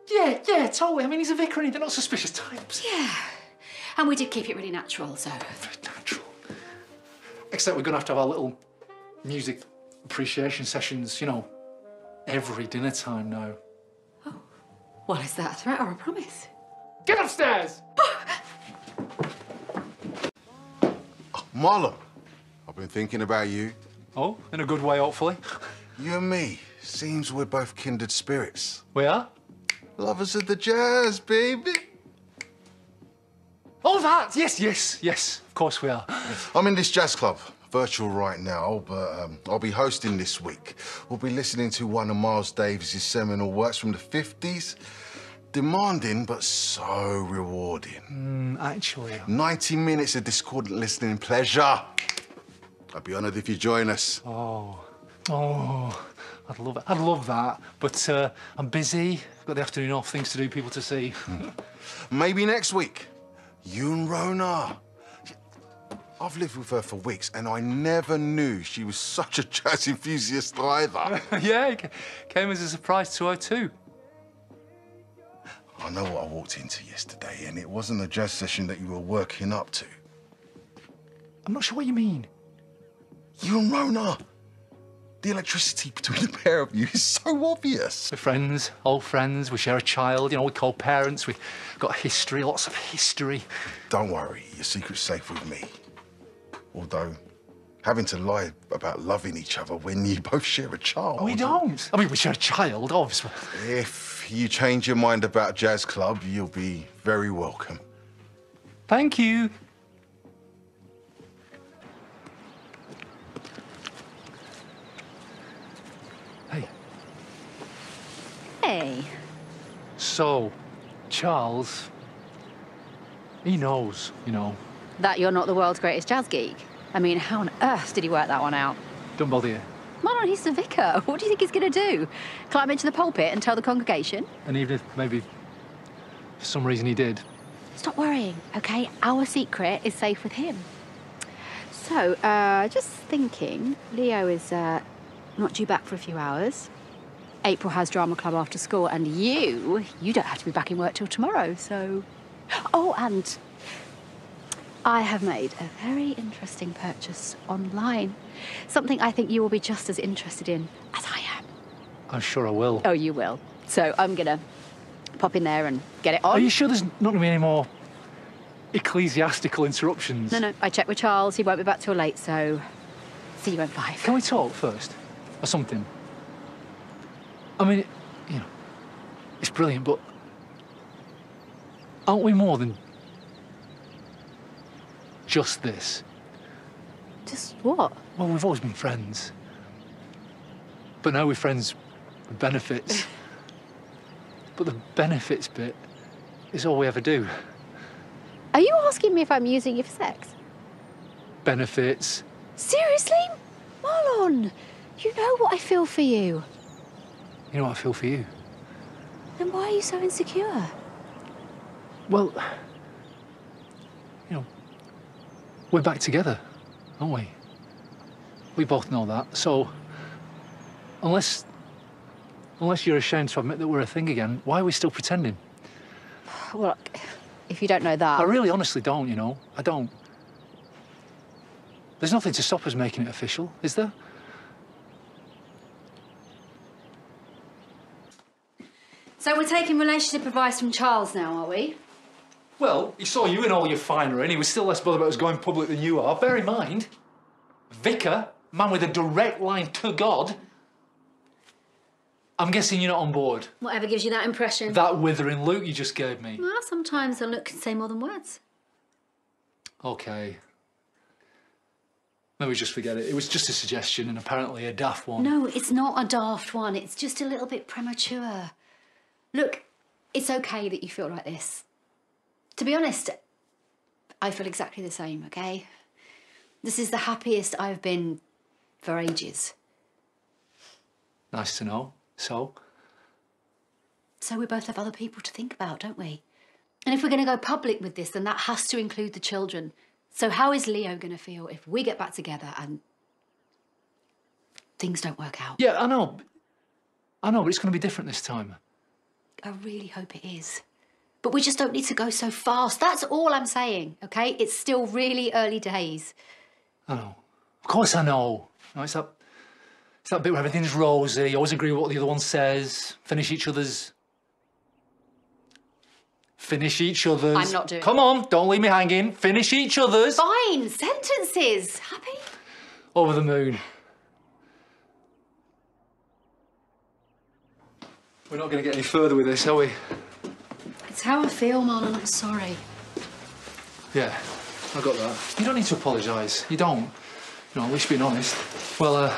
A: Yeah, totally. I mean, he's a vicar and they're not suspicious types.
B: Yeah. And we did keep it really natural, so...
A: Very natural. Except we're going to have our little music appreciation sessions, you know, every dinner time now.
B: Oh. Well, is that a threat or a promise?
A: Get upstairs!
F: Marlon, I've been thinking about you.
A: Oh, in a good way, hopefully.
F: You and me. Seems we're both kindred spirits.
A: We are?
F: Lovers of the jazz, baby.
A: Oh, that! Yes, of course we are.
F: I'm in this jazz club, virtual right now, but I'll be hosting this week. We'll be listening to one of Miles Davis's seminal works from the 50s. Demanding, but so rewarding.
A: Actually.
F: 90 minutes of discordant listening pleasure. I'd be honoured if you join us.
A: Oh, I'd love it. I'd love that, but I'm busy. I've got the afternoon off, things to do, people to see.
F: Maybe next week. You and Rhona. I've lived with her for weeks, and I never knew she was such a jazz enthusiast either.
A: Yeah, it came as a surprise to her too.
F: I know what I walked into yesterday, and it wasn't a jazz session that you were working up to.
A: I'm not sure what you mean.
F: You and Rhona. The electricity between the pair of you is so obvious.
A: We're friends, old friends, we share a child, you know, we're co-parents, we've got history, lots of history.
F: Don't worry, your secret's safe with me. Although, having to lie about loving each other when you both share a child...
A: We don't. I mean, we share a child, obviously.
F: If you change your mind about Jazz Club, you'll be very welcome.
A: Thank you. Hey.
B: Hey.
A: So, Charles, he knows, you know.
B: That you're not the world's greatest jazz geek? I mean, how on earth did he work that one out?
A: Don't bother you.
B: Marlon, he's the vicar. What do you think he's going to do? Climb into the pulpit and tell the congregation?
A: And even if maybe for some reason he did.
B: Stop worrying, OK? Our secret is safe with him. So, just thinking, Leo is not due back for a few hours. April has drama club after school, and you don't have to be back in work till tomorrow, so... Oh, and I have made a very interesting purchase online. Something I think you will be just as interested in as I am.
A: I'm sure I will.
B: Oh, you will. So I'm gonna pop in there and get it on.
A: Are you sure there's not going to be any more ecclesiastical interruptions?
B: No, I checked with Charles. He won't be back till late, so see you at 5.
A: Can we talk first? Or something? I mean, you know, it's brilliant, but aren't we more than just this?
B: Just what?
A: Well, we've always been friends. But now we're friends with benefits. But the benefits bit is all we ever do.
B: Are you asking me if I'm using you for sex?
A: Benefits.
B: Seriously? Marlon, you know what I feel for you.
A: You know what I feel for you?
B: Then why are you so insecure?
A: Well, you know, we're back together, aren't we? We both know that. So, unless Unless you're ashamed to admit that we're a thing again, why are we still pretending?
B: Well, if you don't know that...
A: I really honestly don't, you know. I don't. There's nothing to stop us making it official, is there?
B: So we're taking relationship advice from Charles now, are we?
A: Well, he saw you in all your finery and he was still less bothered about us going public than you are. Bear in mind, vicar, man with a direct line to God. I'm guessing you're not on board.
B: Whatever gives you that impression.
A: That withering look you just gave me.
B: Well, sometimes a look can say more than words.
A: OK. Maybe just forget it. It was just a suggestion and apparently a daft one.
B: No, it's not a daft one. It's just a little bit premature. Look, it's OK that you feel like this. To be honest, I feel exactly the same, OK? This is the happiest I've been for ages.
A: Nice to know. So?
B: So we both have other people to think about, don't we? And if we're going to go public with this, then that has to include the children. So how is Leo going to feel if we get back together and things don't work out?
A: Yeah, I know. But it's going to be different this time.
B: I really hope it is. But we just don't need to go so fast. That's all I'm saying, OK? It's still really early days.
A: I know. Of course I know. No, it's that bit where everything's rosy, you always agree with what the other one says, finish each other's.
B: I'm not doing it.
A: Come on, don't leave me hanging. Finish each other's.
B: Fine, sentences. Happy?
A: Over the moon. We're not going to get any further with this, are we?
B: It's how I feel, Marlon. I'm sorry.
A: Yeah, I got that. You don't need to apologise. You don't. You know, at least being honest. Well,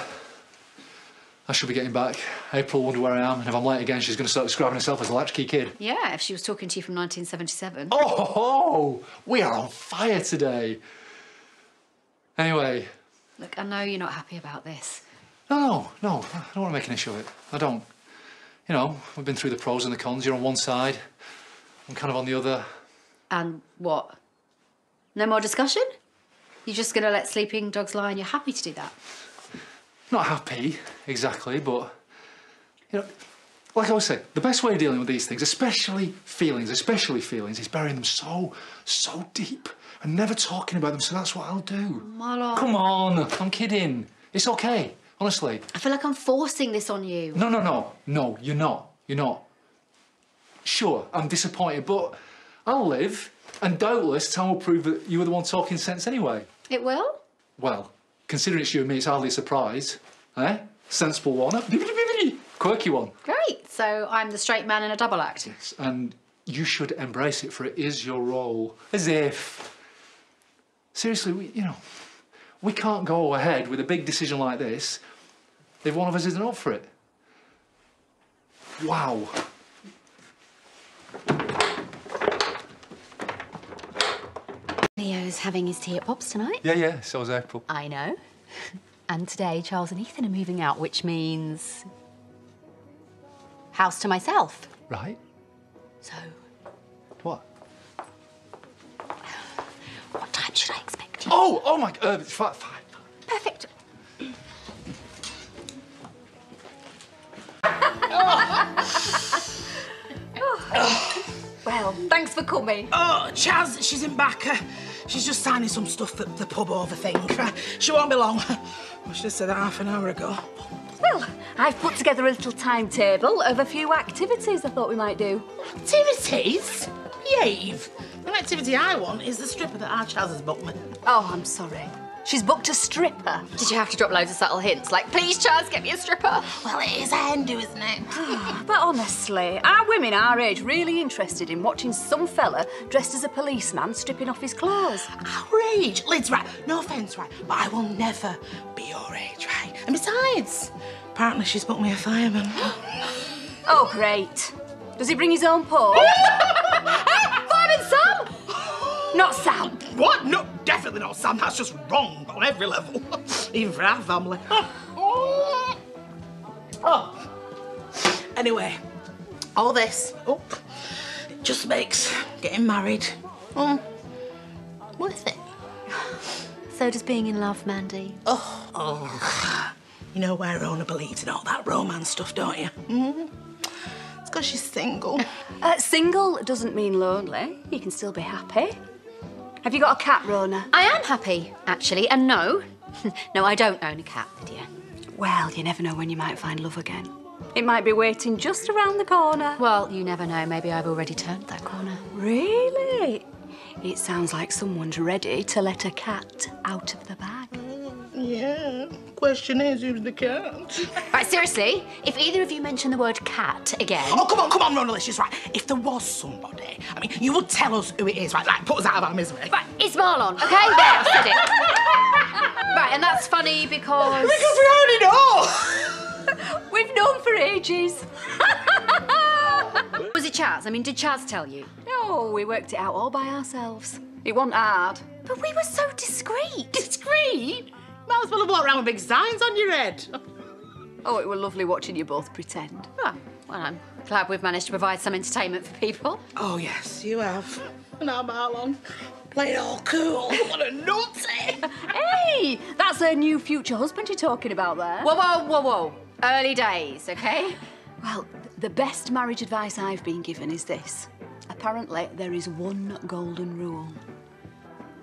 A: I should be getting back. April will wonder where I am, and if I'm late again, she's going to start describing herself as a latchkey kid.
B: Yeah, if she was talking to you from 1977.
A: Oh, we are on fire today. Anyway.
B: Look, I know you're not happy about this.
A: No, I don't want to make an issue of it. I don't. You know, we've been through the pros and the cons. You're on one side, I'm kind of on the other.
B: And what? No more discussion? You're just going to let sleeping dogs lie and you're happy to do that?
A: Not happy, exactly, but, you know, like I was saying, the best way of dealing with these things, especially feelings, is burying them so deep and never talking about them, so that's what I'll do.
B: Marlon.
A: Come on, I'm kidding. It's okay, honestly.
B: I feel like I'm forcing this on you.
A: No, you're not. Sure, I'm disappointed, but I'll live, and doubtless time will prove that you were the one talking sense anyway.
B: It will?
A: Well, considering it's you and me, it's hardly a surprise. Eh? Sensible one. Quirky one.
B: Great. So I'm the straight man in a double act.
A: Yes, and you should embrace it, for it is your role. As if. Seriously, we can't go ahead with a big decision like this if one of us isn't up for it. Wow.
B: Leo's having his tea at Bob's tonight.
A: Yeah, so is April.
B: I know. And today, Charles and Ethan are moving out, which means... house to myself.
A: Right.
B: So...
A: What?
B: What time should I expect you?
A: Oh my... fine.
B: Perfect. Well, thanks for coming.
J: Oh, Chaz, she's in back. She's just signing some stuff at the pub over thing. She won't be long. I should have said that half an hour ago.
K: Well, I've put together a little timetable of a few activities I thought we might do.
J: Activities? Behave. The only activity I want is the stripper that our Chaz has booked me.
K: Oh, I'm sorry. She's booked a stripper.
B: Did you have to drop loads of subtle hints? Like, please, Chaz, get me a stripper.
J: Well, it is a Hindu, isn't it?
K: But honestly, are women our age really interested in watching some fella dressed as a policeman stripping off his clothes?
J: Our age? Liz, right, no offence, right, but I will never be your age, right? And besides, apparently she's booked me a fireman.
K: Oh, great. Does he bring his own pole?
B: Fireman Sam!
K: Not Sam.
J: What? No, definitely not Sam. That's just wrong on every level. Even for our family. Oh. Anyway, all this, it just makes getting married worth it.
B: So does being in love, Mandy.
J: Oh. You know why Rhona believes in all that romance stuff, don't you? It's because she's single.
K: Single doesn't mean lonely. You can still be happy. Have you got a cat, Rhona?
B: I am happy, actually, and no. No, I don't own a cat, Lydia.
K: Well, you never know when you might find love again. It might be waiting just around the corner.
B: Well, you never know. Maybe I've already turned that corner.
K: Really? It sounds like someone's ready to let a cat out of the bag.
J: Yeah. Question is, who's the cat?
B: Right, seriously, if either of you mention the word cat again...
J: Oh, come on, Rhona, she's right. If there was somebody, I mean, you would tell us who it is, right? Like, put us out of our misery.
B: Right, it's Marlon, OK? There, I've said it. Right, and that's funny because...
J: Because we already know!
K: We've known for ages.
B: Was it Chaz? I mean, did Chaz tell you?
K: No, we worked it out all by ourselves. It wasn't hard.
B: But we were so discreet.
J: Discreet? Might as well have walked around with big signs on your head.
K: Oh, it was lovely watching you both pretend.
B: Oh, well, I'm glad we've managed to provide some entertainment for people.
J: Oh, yes, you have. Now, Marlon, play it all cool. What a nutty!
K: Hey, that's her new future husband you're talking about there.
B: Whoa. Early days, OK?
K: Well, the best marriage advice I've been given is this. Apparently, there is one golden rule.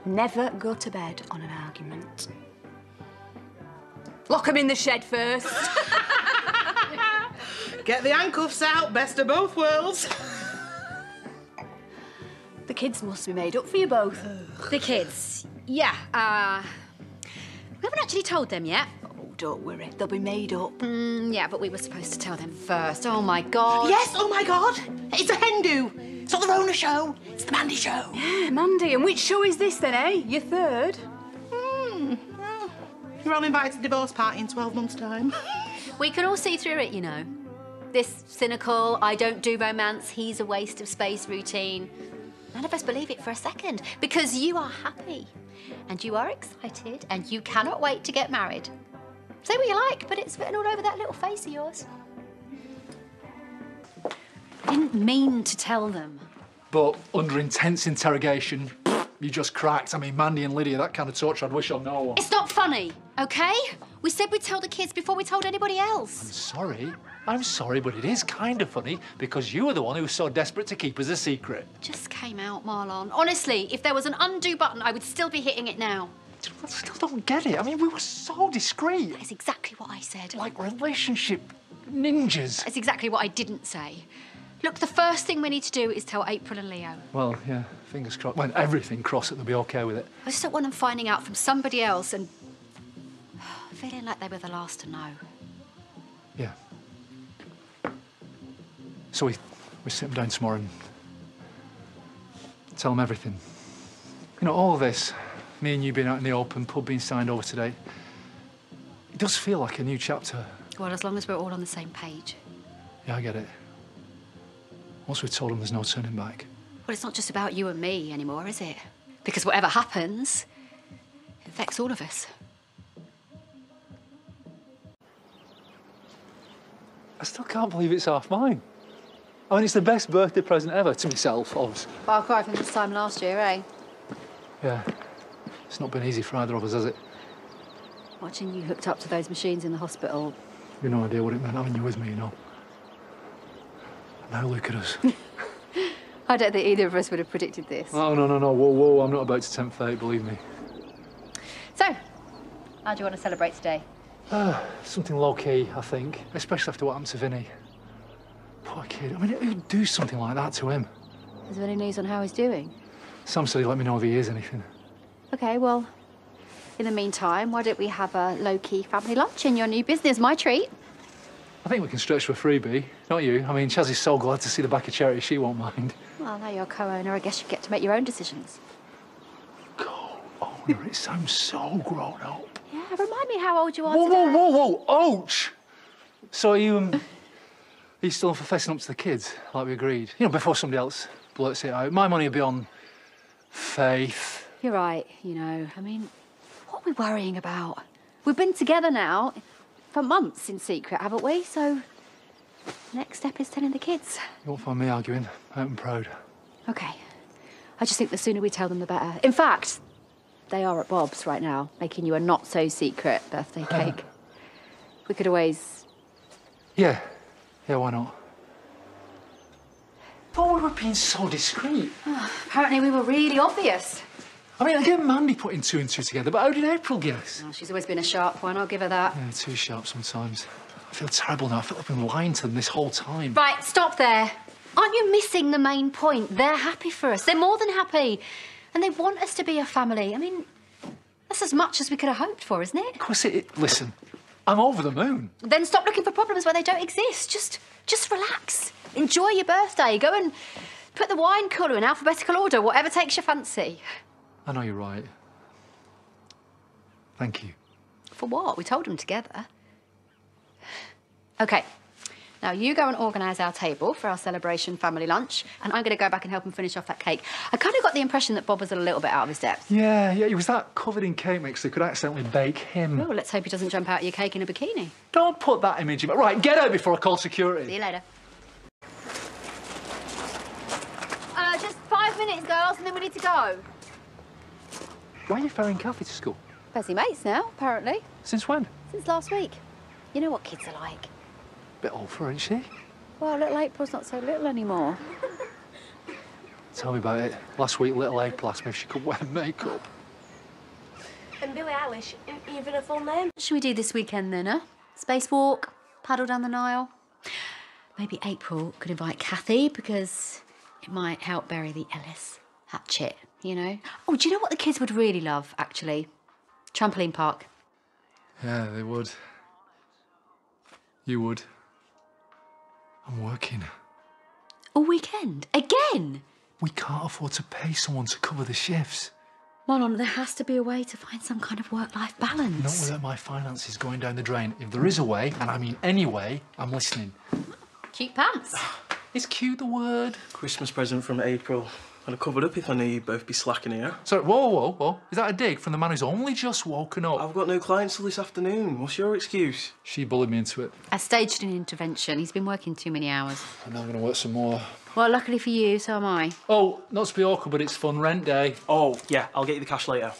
K: Never go to bed on an argument. Lock 'em in the shed first.
J: Get the handcuffs out, best of both worlds.
K: The kids must be made up for you both.
B: The kids? Yeah, we haven't actually told them yet.
K: Oh, don't worry, they'll be made up.
B: Yeah, but we were supposed to tell them first. Oh, my God.
J: Yes, oh, my God. It's a hen do. It's not the Rhona show. It's the Mandy show.
K: Yeah, Mandy. And which show is this then, eh? Your third?
J: Well, you're all invited to a divorce party in 12 months' time.
B: We can all see through it, you know. This cynical, I don't do romance, he's a waste of space routine. None of us believe it for a second, because you are happy, and you are excited, and you cannot wait to get married. Say what you like, but it's written all over that little face of yours. I didn't mean to tell them.
A: But under intense interrogation, you just cracked. I mean, Mandy and Lydia, that kind of torture I'd wish on no one.
B: It's not funny, OK? We said we'd tell the kids before we told anybody else.
A: I'm sorry, but it is kind of funny because you were the one who was so desperate to keep us a secret.
B: Just came out, Marlon. Honestly, if there was an undo button, I would still be hitting it now.
A: I still don't get it. I mean, we were so discreet.
B: That's exactly what I said.
A: Like relationship ninjas.
B: That's exactly what I didn't say. Look, the first thing we need to do is tell April and Leo.
A: Well, yeah, fingers crossed. When everything crossed that they'll be OK with it.
B: I just don't want them finding out from somebody else and feeling like they were the last to know.
A: Yeah. So we sit them down tomorrow and tell them everything. You know, all of this, me and you being out in the open, pub being signed over today, it does feel like a new chapter.
B: Well, as long as we're all on the same page.
A: Yeah, I get it. Once we've told them there's no turning back.
B: Well, it's not just about you and me anymore, is it? Because whatever happens, it affects all of us.
A: I still can't believe it's half mine. I mean, it's the best birthday present ever to myself, obviously.
B: Far cry from this time last year, eh?
A: Yeah. It's not been easy for either of us, has it?
B: Watching you hooked up to those machines in the hospital.
A: You've no idea what it meant having you with me, you know. Now look at us.
B: I don't think either of us would have predicted this.
A: Oh, no. Whoa. I'm not about to tempt fate, believe me.
B: So, how do you want to celebrate today?
A: Something low-key, I think. Especially after what happened to Vinny. Poor kid. I mean, who'd do something like that to him?
B: Is there any news on how he's doing?
A: Sam said he'd let me know if he hears anything.
B: OK, well, in the meantime, why don't we have a low-key family lunch in your new business? My treat.
A: I think we can stretch for a freebie, don't you? I mean, Chaz is so glad to see the back of Charity, she won't mind.
B: Well, now you're co-owner, I guess you get to make your own decisions.
A: Co-owner? It sounds so grown up.
B: Yeah, remind me how old you are today.
A: Whoa! Ouch! So are you still for fessing up to the kids, like we agreed? You know, before somebody else blurts it out. My money will be on Faith.
B: You're right, you know. I mean, what are we worrying about? We've been together now for months in secret, haven't we? So, next step is telling the kids.
A: You won't find me arguing. I'm proud.
B: OK. I just think the sooner we tell them, the better. In fact, they are at Bob's right now, making you a not-so-secret birthday cake. We could always...
A: Yeah. Yeah, why not? Thought we were being so discreet.
B: Apparently we were really obvious.
A: I mean, I get Mandy putting two and two together, but how did April guess?
B: Oh, she's always been a sharp one, I'll give her that.
A: Yeah, too sharp sometimes. I feel terrible now. I feel like I've been lying to them this whole time.
B: Right, stop there. Aren't you missing the main point? They're happy for us. They're more than happy. And they want us to be a family. I mean, that's as much as we could have hoped for, isn't it?
A: Of course listen, I'm over the moon.
B: Then stop looking for problems where they don't exist. Just relax. Enjoy your birthday. Go and put the wine cooler in alphabetical order, whatever takes your fancy.
A: I know you're right. Thank you.
B: For what? We told them together. OK. Now, you go and organise our table for our celebration family lunch, and I'm going to go back and help him finish off that cake. I kind of got the impression that Bob was a little bit out of his depth.
A: Yeah, he was that covered in cake mix they could accidentally bake him.
B: Oh, let's hope he doesn't jump out of your cake in a bikini.
A: Don't put that image in... Right, get out before I call security.
B: See you later. Just 5 minutes, girls, and then we need to go.
A: Why are you ferrying Kathy to school?
B: Busy mates now, apparently.
A: Since when?
B: Since last week. You know what kids are like.
A: Bit old for her, isn't she?
B: Well, little April's not so little anymore.
A: Tell me about it. Last week, little April asked me if she could wear makeup.
I: And Billie Eilish, even a full name?
B: What should we do this weekend then, huh? Spacewalk? Paddle down the Nile? Maybe April could invite Kathy because it might help bury the Ellis hatchet, you know? Oh, do you know what the kids would really love, actually? Trampoline park.
A: Yeah, they would. You would. I'm working.
B: All weekend? Again?
A: We can't afford to pay someone to cover the shifts.
B: Marlon, there has to be a way to find some kind of work-life balance.
A: Not without my finances going down the drain. If there is a way, and I mean any way, I'm listening.
B: Cute pants.
A: Is cute the word?
L: Christmas present from April. I'd have covered up if I knew you'd both be slacking here.
A: Sorry, whoa. Is that a dig from the man who's only just woken up?
L: I've got no clients till this afternoon. What's your excuse?
A: She bullied me into it.
B: I staged an intervention. He's been working too many hours.
A: And I'm going to work some more.
B: Well, luckily for you, so am I.
A: Oh, not to be awkward, but it's fun rent day.
L: Oh, yeah, I'll get you the cash later.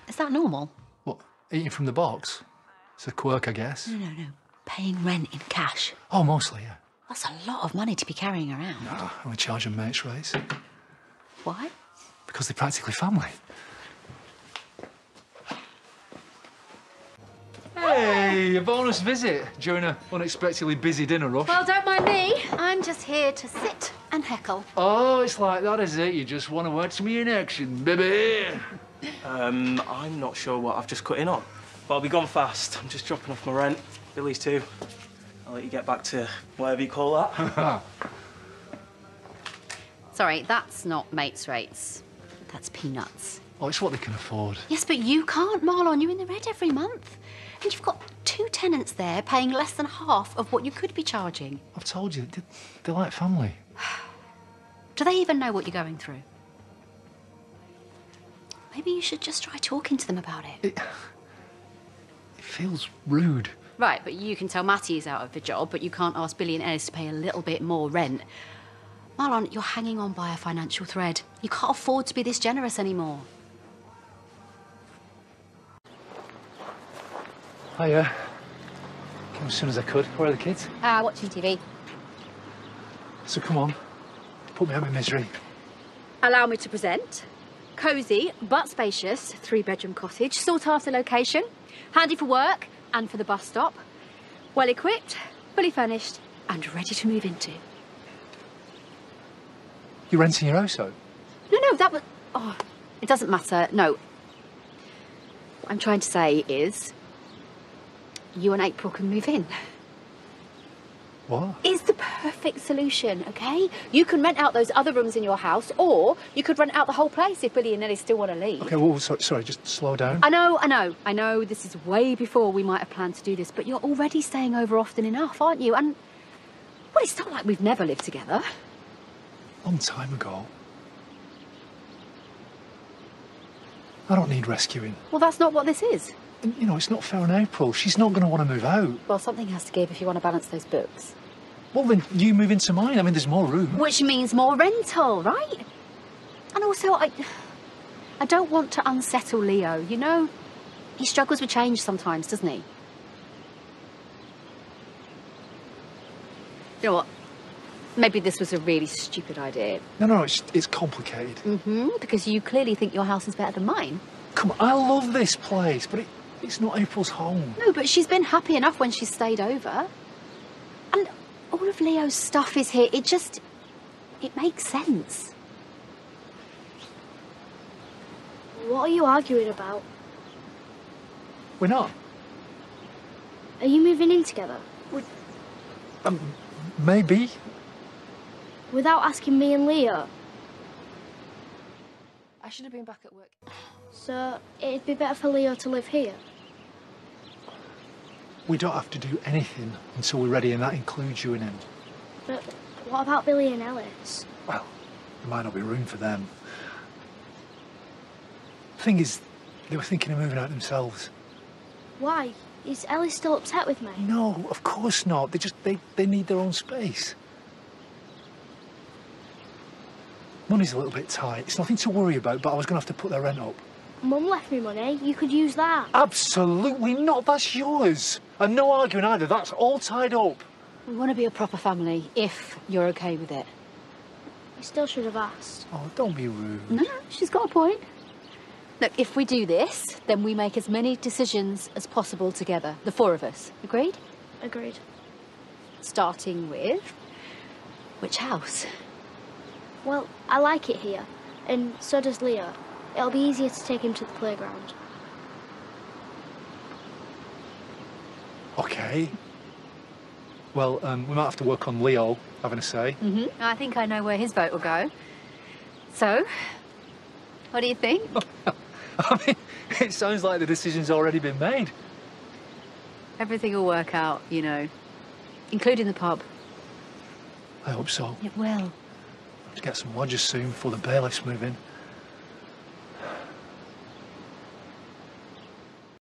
B: Is that normal?
A: What, eating from the box? It's a quirk, I guess.
B: No. Paying rent in cash.
A: Oh, mostly, yeah.
B: That's a lot of money to be carrying around.
A: No, I only charge them mates rates.
B: Why?
A: Because they're practically family. Hey, a bonus visit during an unexpectedly busy dinner rush.
B: Well, don't mind me. I'm just here to sit and heckle.
A: Oh, it's like that, is it? You just want to watch me in action, baby.
L: I'm not sure what I've just cut in on, but I'll be gone fast. I'm just dropping off my rent. Billy's too. I'll let you get back to whatever you call that.
B: Sorry, that's not mates rates. That's peanuts.
A: Oh, it's what they can afford.
B: Yes, but you can't, Marlon. You're in the red every month. And you've got 2 tenants there paying less than half of what you could be charging.
A: I've told you, they're like family.
B: Do they even know what you're going through? Maybe you should just try talking to them about it.
A: It feels rude.
B: Right, but you can tell Matty is out of the job, but you can't ask Billy and Ellis to pay a little bit more rent. Marlon, you're hanging on by a financial thread. You can't afford to be this generous anymore.
A: Hiya. Came as soon as I could. Where are the kids?
B: Watching TV.
A: So come on, put me out of my misery.
B: Allow me to present. Cosy but spacious 3-bedroom cottage, sought after location, handy for work and for the bus stop, well equipped, fully furnished and ready to move into.
A: You're renting your house out?
B: No, that was... Oh, it doesn't matter, no. What I'm trying to say is you and April can move in.
A: What?
B: It's the perfect solution, OK? You can rent out those other rooms in your house, or you could rent out the whole place if Billy and Nelly still want to leave.
A: OK, well, sorry, just slow down.
B: I know this is way before we might have planned to do this, but you're already staying over often enough, aren't you? And, well, it's not like we've never lived together.
A: Long time ago. I don't need rescuing.
B: Well, that's not what this is.
A: And, you know, it's not fair on April. She's not going to want to move out.
B: Well, something has to give if you want to balance those books.
A: Well, then you move into mine. I mean, there's more room.
B: Which means more rental, right? And also, I don't want to unsettle Leo. You know, he struggles with change sometimes, doesn't he? You know what? Maybe this was a really stupid idea.
A: No, it's complicated.
B: Because you clearly think your house is better than mine.
A: Come on, I love this place, but it's not April's home.
B: No, but she's been happy enough when she's stayed over. And all of Leo's stuff is here. It makes sense.
I: What are you arguing about?
A: We're not.
I: Are you moving in together?
A: Maybe.
I: Without asking me and Leo?
K: I should have been back at work.
I: So, it'd be better for Leo to live here?
A: We don't have to do anything until we're ready, and that includes you and him.
I: But what about Billy and Ellis?
A: Well, there might not be room for them. The thing is, they were thinking of moving out themselves.
I: Why? Is Ellis still upset with me?
A: No, of course not. They need their own space. Money's a little bit tight. It's nothing to worry about, but I was going to have to put their rent up.
I: Mum left me money. You could use that.
A: Absolutely not. That's yours. And no arguing either. That's all tied up.
B: We want to be a proper family, if you're okay with it.
I: I still should have asked.
A: Oh, don't be rude.
B: No, she's got a point. Look, if we do this, then we make as many decisions as possible together. The four of us. Agreed?
I: Agreed.
B: Starting with... which house?
I: Well, I like it here. And so does Leo. It'll be easier to take him to the playground.
A: OK. Well, we might have to work on Leo having a say.
B: I think I know where his vote will go. So, what do you think?
A: I mean, it sounds like the decision's already been made.
B: Everything will work out, you know, including the pub.
A: I hope so.
B: It will.
A: Let's get some lodgers soon before the bailiffs move in.